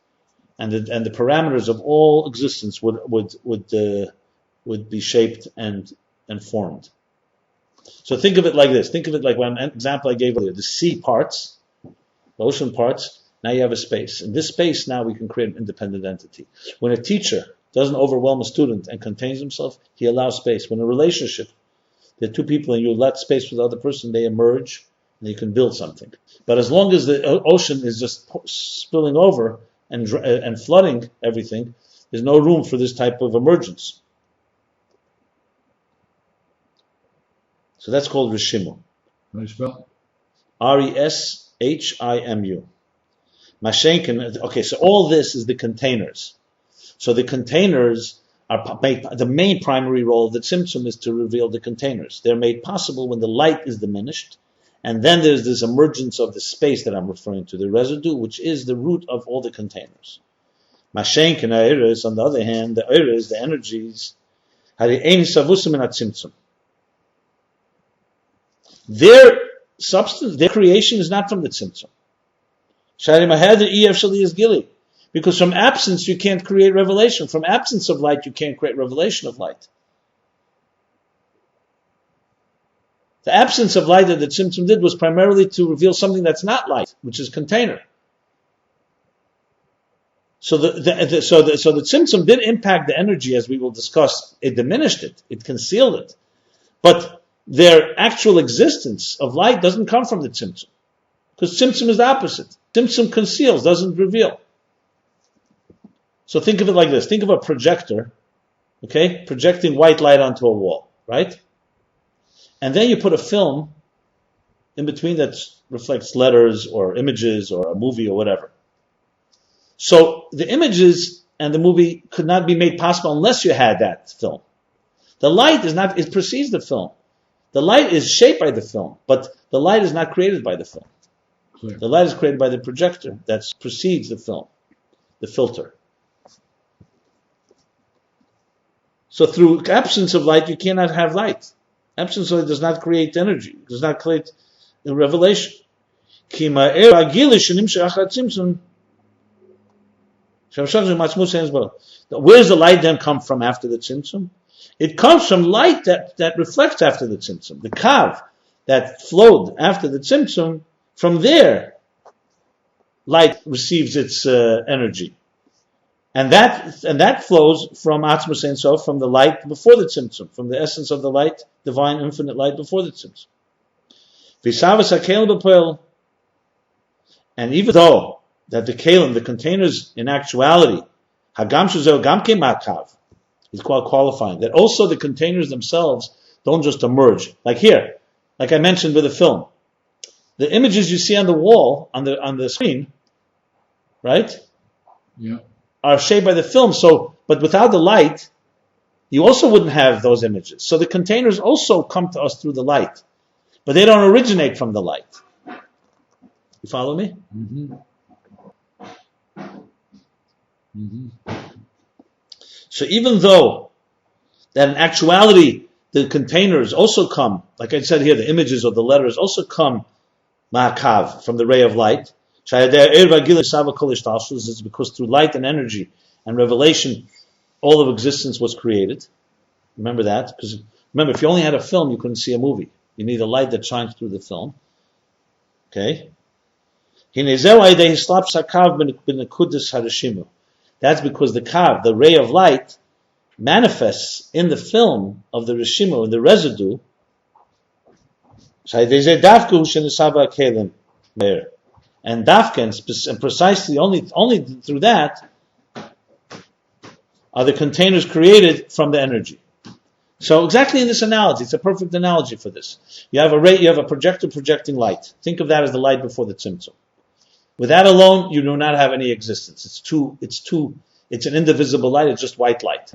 and the parameters of all existence would be shaped and formed. So think of it like this. Think of it like one example I gave earlier. The sea parts, the ocean parts, now you have a space. In this space now we can create an independent entity. When a teacher doesn't overwhelm a student and contains himself, he allows space. When a relationship, there are two people and you let space for the other person, they emerge and you can build something. But as long as the ocean is just spilling over and flooding everything, there's no room for this type of emergence. So that's called reshimu. How do you spell? reshimu. Mashenkin. Okay, so all this is the containers. So the containers the main primary role of the tzimtzum is to reveal the containers. They're made possible when the light is diminished, and then there's this emergence of the space that I'm referring to, the residue, which is the root of all the containers. Mashenkin ha'eres, on the other hand, the eres, the energies, ha're'ein savusim in tzimtzum. Their substance, their creation is not from the tzimtzum. Because from absence you can't create revelation. From absence of light you can't create revelation of light. The absence of light that the tzimtzum did was primarily to reveal something that's not light, which is container. So the tzimtzum did impact the energy, as we will discuss. It diminished it, it concealed it, but their actual existence of light doesn't come from the tzimtzum, because tzimtzum is the opposite. Tzimtzum conceals, doesn't reveal. So think of it like this. Think of a projector, okay, projecting white light onto a wall, right? And then you put a film in between that reflects letters or images or a movie or whatever. So the images and the movie could not be made possible unless you had that film. The light it precedes the film. The light is shaped by the film, but the light is not created by the film. Clear. The light is created by the projector that precedes the film, the filter. So through absence of light, you cannot have light. Absence of light does not create energy, does not create a revelation. Where does the light then come from after the tzimtzum? It comes from light that reflects after the tzimtzum. The kav that flowed after the tzimtzum, from there, light receives its energy. And that flows from Atzilus Ein Sof, from the light before the tzimtzum, from the essence of the light, divine infinite light before the tzimtzum. And even though that the kelim, the containers, in actuality, is called qualifying, that also the containers themselves don't just emerge. Like here, like I mentioned with the film, the images you see on the wall, on the screen, right? Yeah. Are shaped by the film. So, but without the light, you also wouldn't have those images. So the containers also come to us through the light, but they don't originate from the light. You follow me? Mm-hmm. Mm-hmm. So even though that in actuality the containers also come, like I said here, the images or the letters also come ma'akav, from the ray of light. Is because through light and energy and revelation, all of existence was created. Remember that? Because remember, if you only had a film, you couldn't see a movie. You need a light that shines through the film. Okay? That's because the kav, the ray of light, manifests in the film of the reshimu, in the residue. And dafka, and precisely only through that are the containers created from the energy. So exactly in this analogy, it's a perfect analogy for this. You have a projector projecting light. Think of that as the light before the tzimtzum. With that alone, you do not have any existence. It's an indivisible light, it's just white light.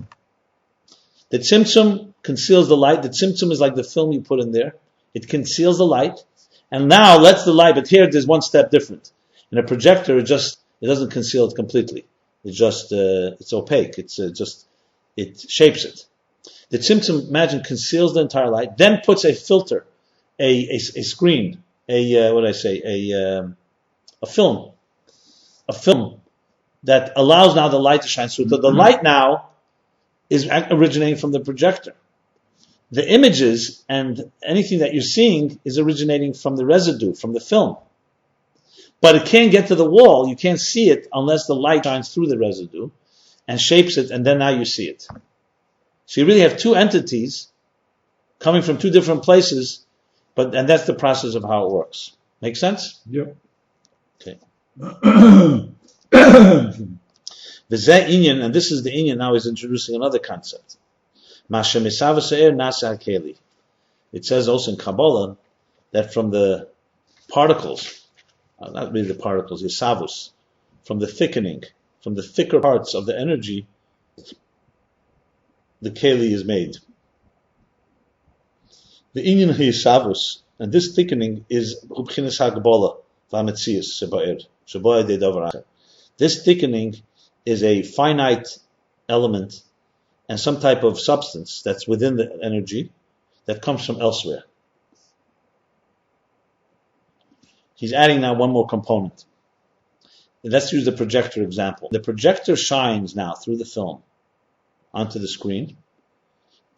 The tzimtzum conceals the light. The tzimtzum is like the film you put in there. It conceals the light, and now lets the light, but here there's one step different. In a projector, it doesn't conceal it completely. It's opaque. It shapes it. The tzimtzum, imagine, conceals the entire light, then puts a filter, a screen, a film that allows now the light to shine through. So the light now is originating from the projector. The images and anything that you're seeing is originating from the residue, from the film. But it can't get to the wall, you can't see it unless the light shines through the residue and shapes it, and then now you see it. So you really have two entities coming from two different places, and that's the process of how it works. Make sense? Yep. Okay. And this is the inyan, now he's introducing another concept. It says also in Kabbalah that from the particles, not really the particles, yisavus, from the thickening, from the thicker parts of the energy, the keli is made. The inyan yisavus, and this thickening is ubchinas hagbola v'ametzius sebair sheboy de davar. This thickening is a finite element and some type of substance that's within the energy that comes from elsewhere. He's adding now one more component. Let's use the projector example. The projector shines now through the film onto the screen.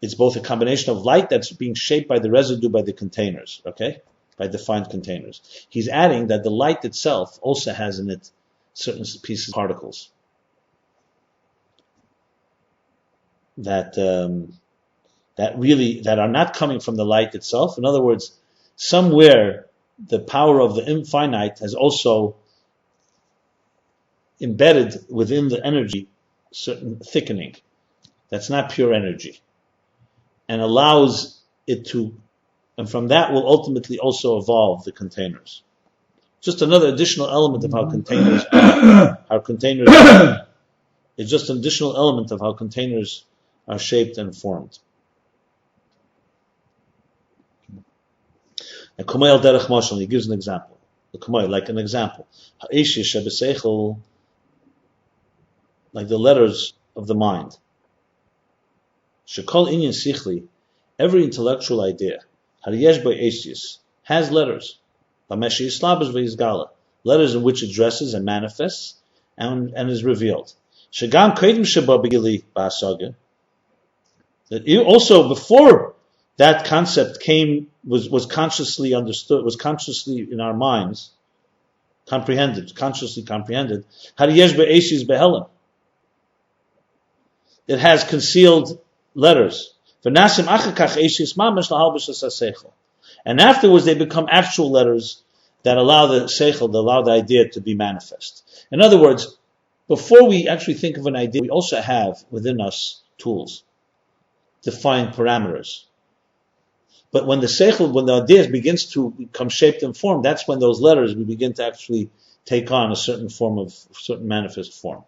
It's both a combination of light that's being shaped by the residue, by the containers, okay? By defined containers. He's adding that the light itself also has in it certain pieces of particles that are not coming from the light itself. In other words, somewhere the power of the infinite has also embedded within the energy certain thickening that's not pure energy, and allows it to, and from that will ultimately also evolve the containers. Just another additional element of how containers are. It's just an additional element of how containers are shaped and formed. And Kumayel Derech Moshel, he gives an example. Like an example. Like the letters of the mind. Shekol Inyan Sichli, every intellectual idea, Hariyesh by Asius, has letters. Letters in which it dresses and manifests and is revealed. That also before that concept was consciously understood, was consciously in our minds, consciously comprehended. It has concealed letters. And afterwards they become actual letters that allow the seichel, that allow the idea to be manifest. In other words, before we actually think of an idea, we also have within us tools to find parameters. But when the seichel, when the idea begins to become shaped and formed, that's when those letters, we begin to actually take on a certain manifest form.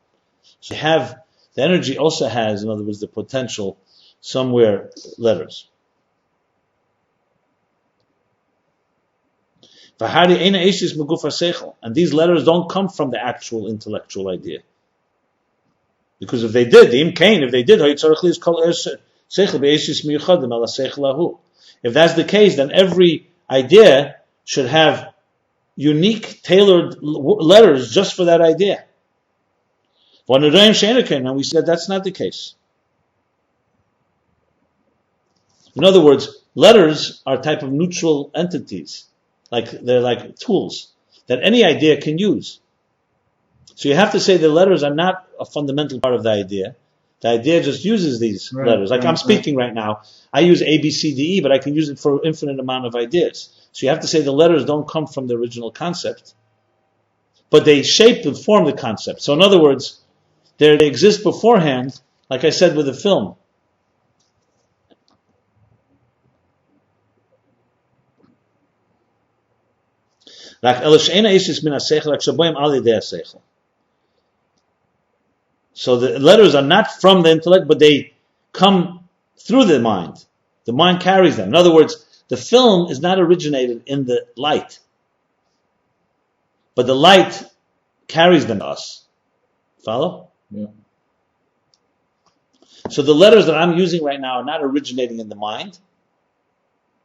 So the energy also has, in other words, the potential somewhere letters. And these letters don't come from the actual intellectual idea. Because if they did, if that's the case, then every idea should have unique, tailored letters just for that idea. And we said that's not the case. In other words, letters are a type of neutral entities. They're like tools that any idea can use. So you have to say the letters are not a fundamental part of the idea. The idea just uses these letters. I'm speaking right now. I use A, B, C, D, E, but I can use it for an infinite amount of ideas. So you have to say the letters don't come from the original concept, but they shape and form the concept. So in other words, they exist beforehand, like I said with the film. So the letters are not from the intellect, but they come through the mind. The mind carries them. In other words, the film is not originated in the light, but the light carries them to us. Follow? Yeah. So the letters that I'm using right now are not originating in the mind,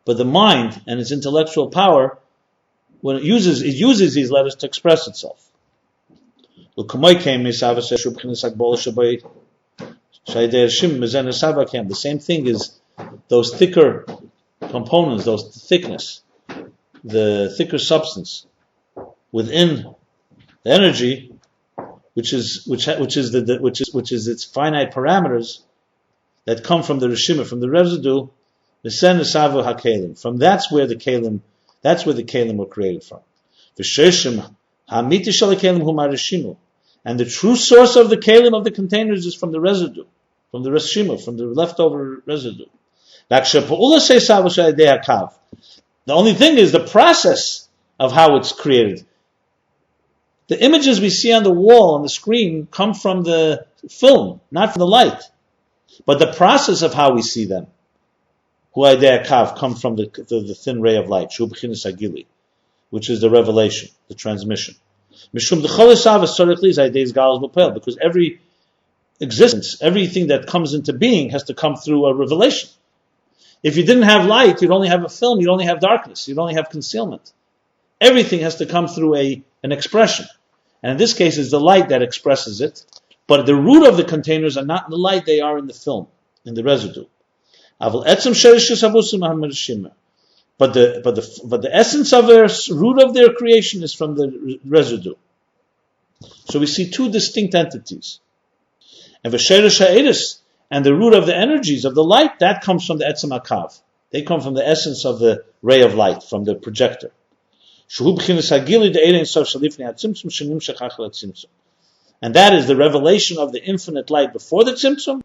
but the mind and its intellectual power, when it uses these letters to express itself. The same thing is those thicker components, those thickness, the thicker substance within the energy, which is its finite parameters that come from the reshimu, from the residue. From that's where the kalim were created from. And the true source of the kalim of the containers is from the residue, from the reshimu, from the leftover residue. The only thing is the process of how it's created. The images we see on the wall, on the screen, come from the film, not from the light. But the process of how we see them, come from the thin ray of light, which is the revelation, the transmission. Because every existence, everything that comes into being has to come through a revelation. If you didn't have light, you'd only have a film, you'd only have darkness, you'd only have concealment. Everything has to come through an expression. And in this case, it's the light that expresses it. But the root of the containers are not in the light, they are in the film, in the residue. But the essence of their root of their creation is from the residue. So we see two distinct entities. And the root of the energies of the light, that comes from the etzem akav. They come from the essence of the ray of light, from the projector. And that is the revelation of the infinite light before the tzimtzum,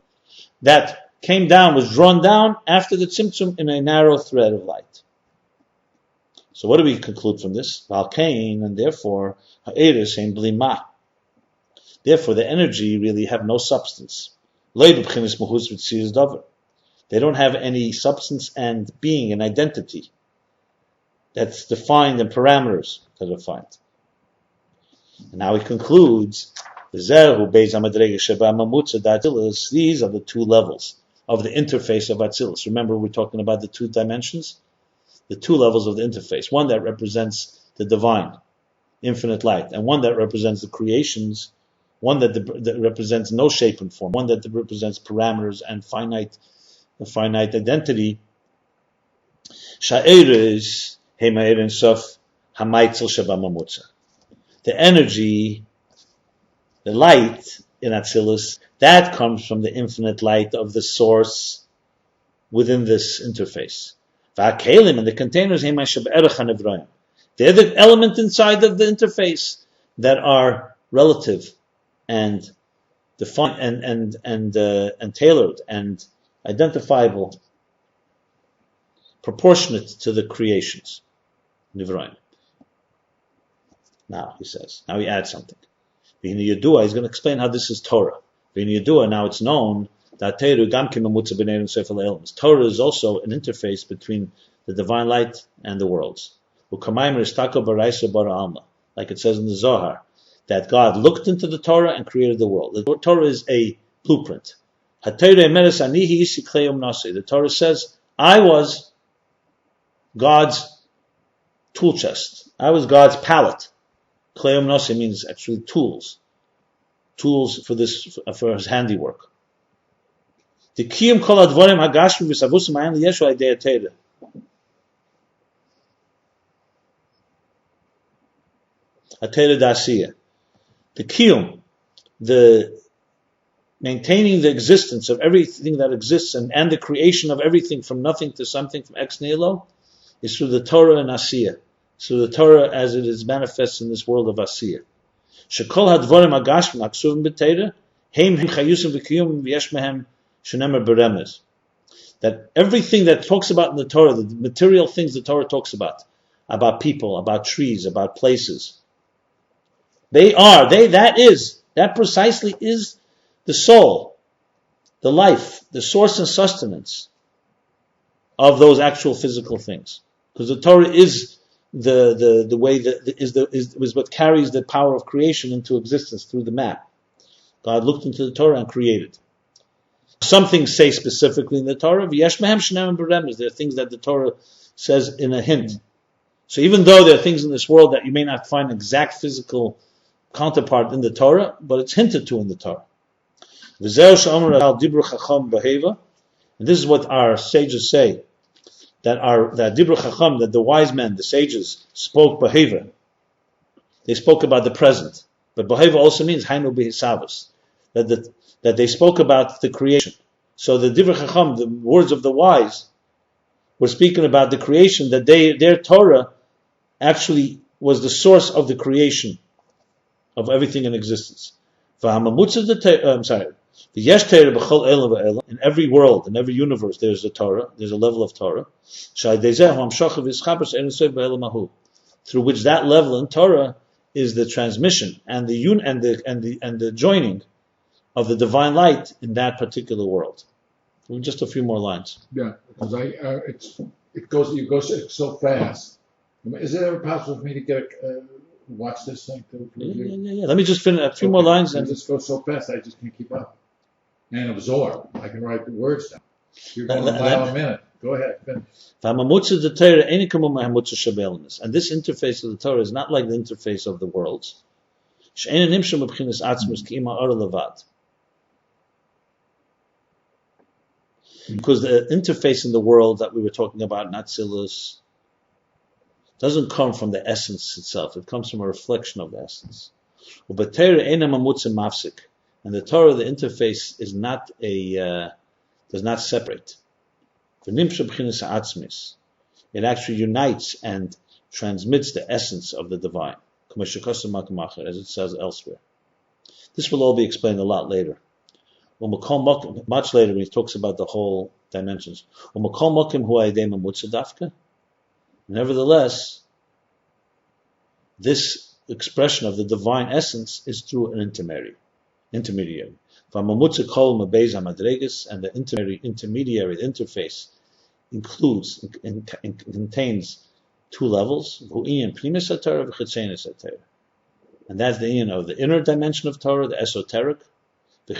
that came down, was drawn down after the tzimtzum in a narrow thread of light. So what do we conclude from this? And therefore, therefore the energy really have no substance. They don't have any substance and being and identity that's defined in parameters that are defined. And now he concludes, these are the two levels of the interface of Atzilus. Remember, we're talking about the two dimensions? The two levels of the interface. One that represents the divine, infinite light, and one that represents the creations, one that represents no shape and form, one that represents parameters and finite identity. The energy, the light in Atzilus, that comes from the infinite light of the source within this interface. And the containers, they're the element inside of the interface that are relative and defined and tailored and identifiable, proportionate to the creations. Now he adds something. He's going to explain how this is Torah. Now it's known that Torah is also an interface between the divine light and the worlds. Like it says in the Zohar, that God looked into the Torah and created the world. The Torah is a blueprint. The Torah says, I was God's tool chest. I was God's palette. Kleom Nasi means actually tools. tools for his handiwork. The kiyum kol advarim hagashmi v'savus ma'an liyeshu idea Torah. A Torah dasiya. The kiyum, the maintaining the existence of everything that exists and the creation of everything from nothing to something, from ex nihilo, is through the Torah and Asiya. So the Torah as it is manifest in this world of Asiya. Shekol hadvarim agashim aksuvim b'Torah, heim chayusim v'kiyum v'yesh mehem shenemer beremez. That everything that talks about in the Torah, the material things the Torah talks about people, about trees, about places, that precisely is the soul, the life, the source and sustenance of those actual physical things. Because the Torah is the way that is what carries the power of creation into existence through the map. God looked into the Torah and created. Some things say specifically in the Torah, v'yesh mehem shenem beremes. There are things that the Torah says in a hint. So even though there are things in this world that you may not find exact physical counterpart in the Torah, but it's hinted to in the Torah. And this is what our sages say, that Dibur Chacham, that the wise men, the sages, spoke Beheva. They spoke about the present. But Beheva also means Hainu Behisavus, that they spoke about the creation. So the Dibur Chacham, the words of the wise, were speaking about the creation, that their Torah actually was the source of the creation of everything in existence. In every world, in every universe, there's a Torah, there's a level of Torah, through which that level in Torah is the transmission and the joining of the divine light in that particular world. Just a few more lines. Yeah, because it goes so fast. Is it ever possible for me to get watch this thing to review? Yeah. Let me just finish a few more lines. It just goes so fast, I just can't keep up. And absorb. I can write the words down. You're going a mile a minute. Go ahead, finish. And this interface of the Torah is not like the interface of the worlds. Because the interface in the world that we were talking about in Atzilus doesn't come from the essence itself. It comes from a reflection of the essence. And the Torah, the interface, is not does not separate. It actually unites and transmits the essence of the divine, as it says elsewhere. This will all be explained a lot later. Much later when he talks about the whole dimensions. Nevertheless, this expression of the divine essence is through an intermediary. And the intermediary, the interface, contains two levels, and that's the inyan of the inner dimension of Torah, the esoteric, the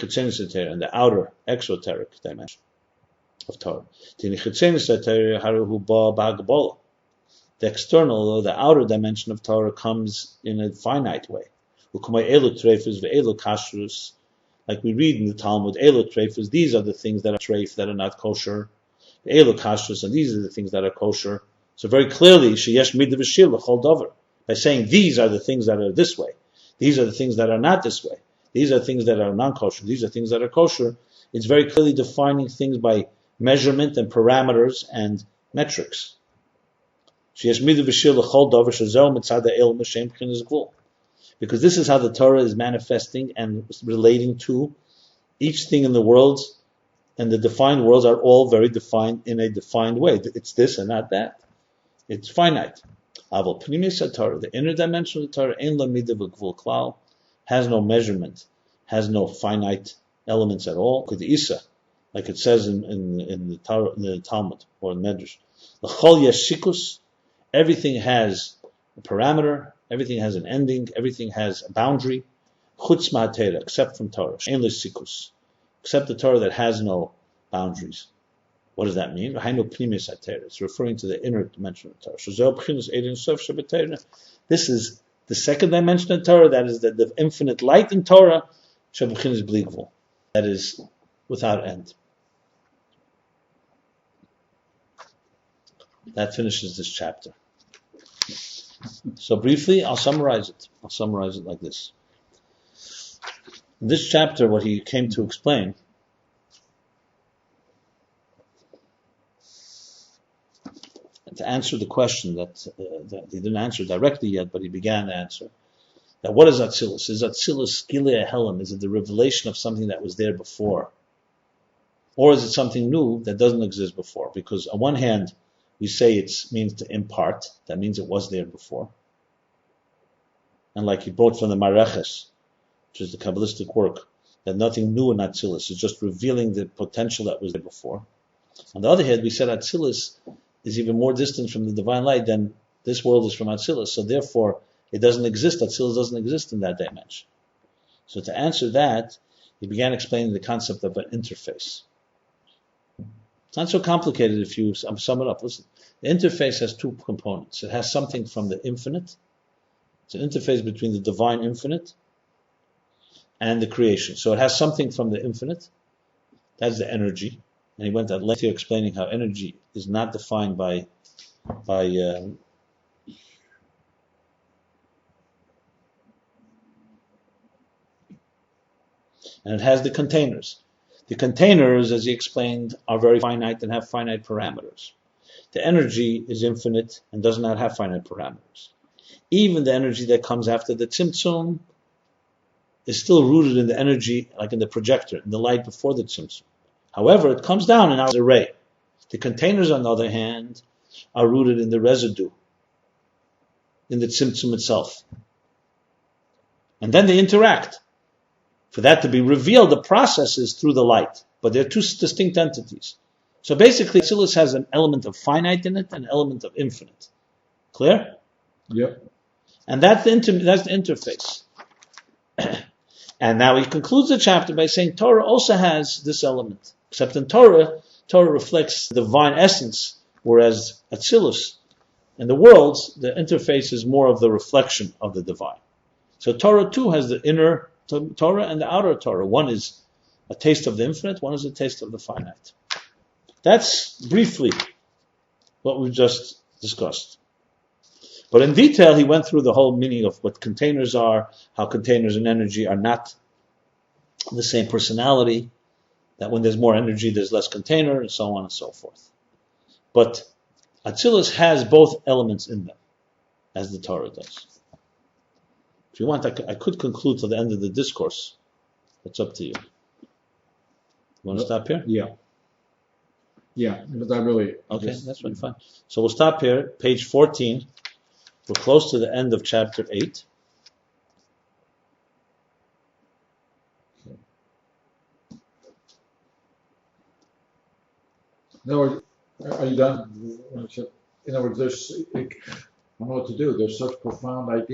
and the outer exoteric dimension of Torah. The external, or the outer dimension of Torah, comes in a finite way. Like we read in the Talmud, these are the things that are treif, that are not kosher. And these are the things that are kosher. So very clearly, by saying these are the things that are this way, these are the things that are not this way, these are things that are non-kosher, these are things that are kosher, it's very clearly defining things by measurement and parameters and metrics. Because this is how the Torah is manifesting and relating to each thing in the worlds, and the defined worlds are all very defined in a defined way. It's this and not that. It's finite. The inner dimension of the Torah has no measurement, has no finite elements at all. Like it says in the Talmud or in Medrash. Everything has a parameter, everything has an ending, everything has a boundary, except from Torah, except the Torah that has no boundaries. What does that mean? It's referring to the inner dimension of Torah. This is the second dimension of Torah, that is the infinite light in Torah, Sheb'chinas bli gvul, that is without end. That finishes this chapter. So briefly, I'll summarize it. I'll summarize it like this. In this chapter, what he came to explain to answer the question that he didn't answer directly yet, but he began to answer. That what is Atzilus? Is Atzilus Gilei Helam? Is it the revelation of something that was there before? Or is it something new that doesn't exist before? Because on one hand, we say it means to impart. That means it was there before. And like he brought from the Mareches, which is the Kabbalistic work, that nothing new in Atzilus is just revealing the potential that was there before. On the other hand, we said Atzilus is even more distant from the divine light than this world is from Atzilus. So therefore, it doesn't exist. Atzilus doesn't exist in that dimension. So to answer that, he began explaining the concept of an interface. It's not so complicated if you sum it up. Listen, the interface has two components. It has something from the infinite. It's an interface between the divine infinite and the creation. So it has something from the infinite. That's the energy. And he went at length here explaining how energy is not defined by and it has the containers. The containers, as he explained, are very finite and have finite parameters. The energy is infinite and does not have finite parameters. Even the energy that comes after the tzimtzum is still rooted in the energy, like in the projector, in the light before the tzimtzum. However, it comes down in our ray. The containers, on the other hand, are rooted in the residue, in the tzimtzum itself. And then they interact. For that to be revealed, the process is through the light. But they're two distinct entities. So basically, Atzilus has an element of finite in it and an element of infinite. Clear? Yep. And that's the interface. And now he concludes the chapter by saying Torah also has this element. Except in Torah reflects the divine essence, whereas Atzilus, in the worlds, the interface is more of the reflection of the divine. So Torah too has the inner Torah and the outer Torah. One is a taste of the infinite, one is a taste of the finite. That's briefly what we've just discussed. But in detail, he went through the whole meaning of what containers are, how containers and energy are not the same personality, that when there's more energy, there's less container, and so on and so forth. But Atzilus has both elements in them, as the Torah does. If you want, I could conclude to the end of the discourse. It's up to you. You want to stop here? Yeah. Yeah, but I really... Okay, that's fine. So we'll stop here, page 14. We're close to the end of chapter 8. No, are you done? In other words, I don't know what to do. There's such profound ideas.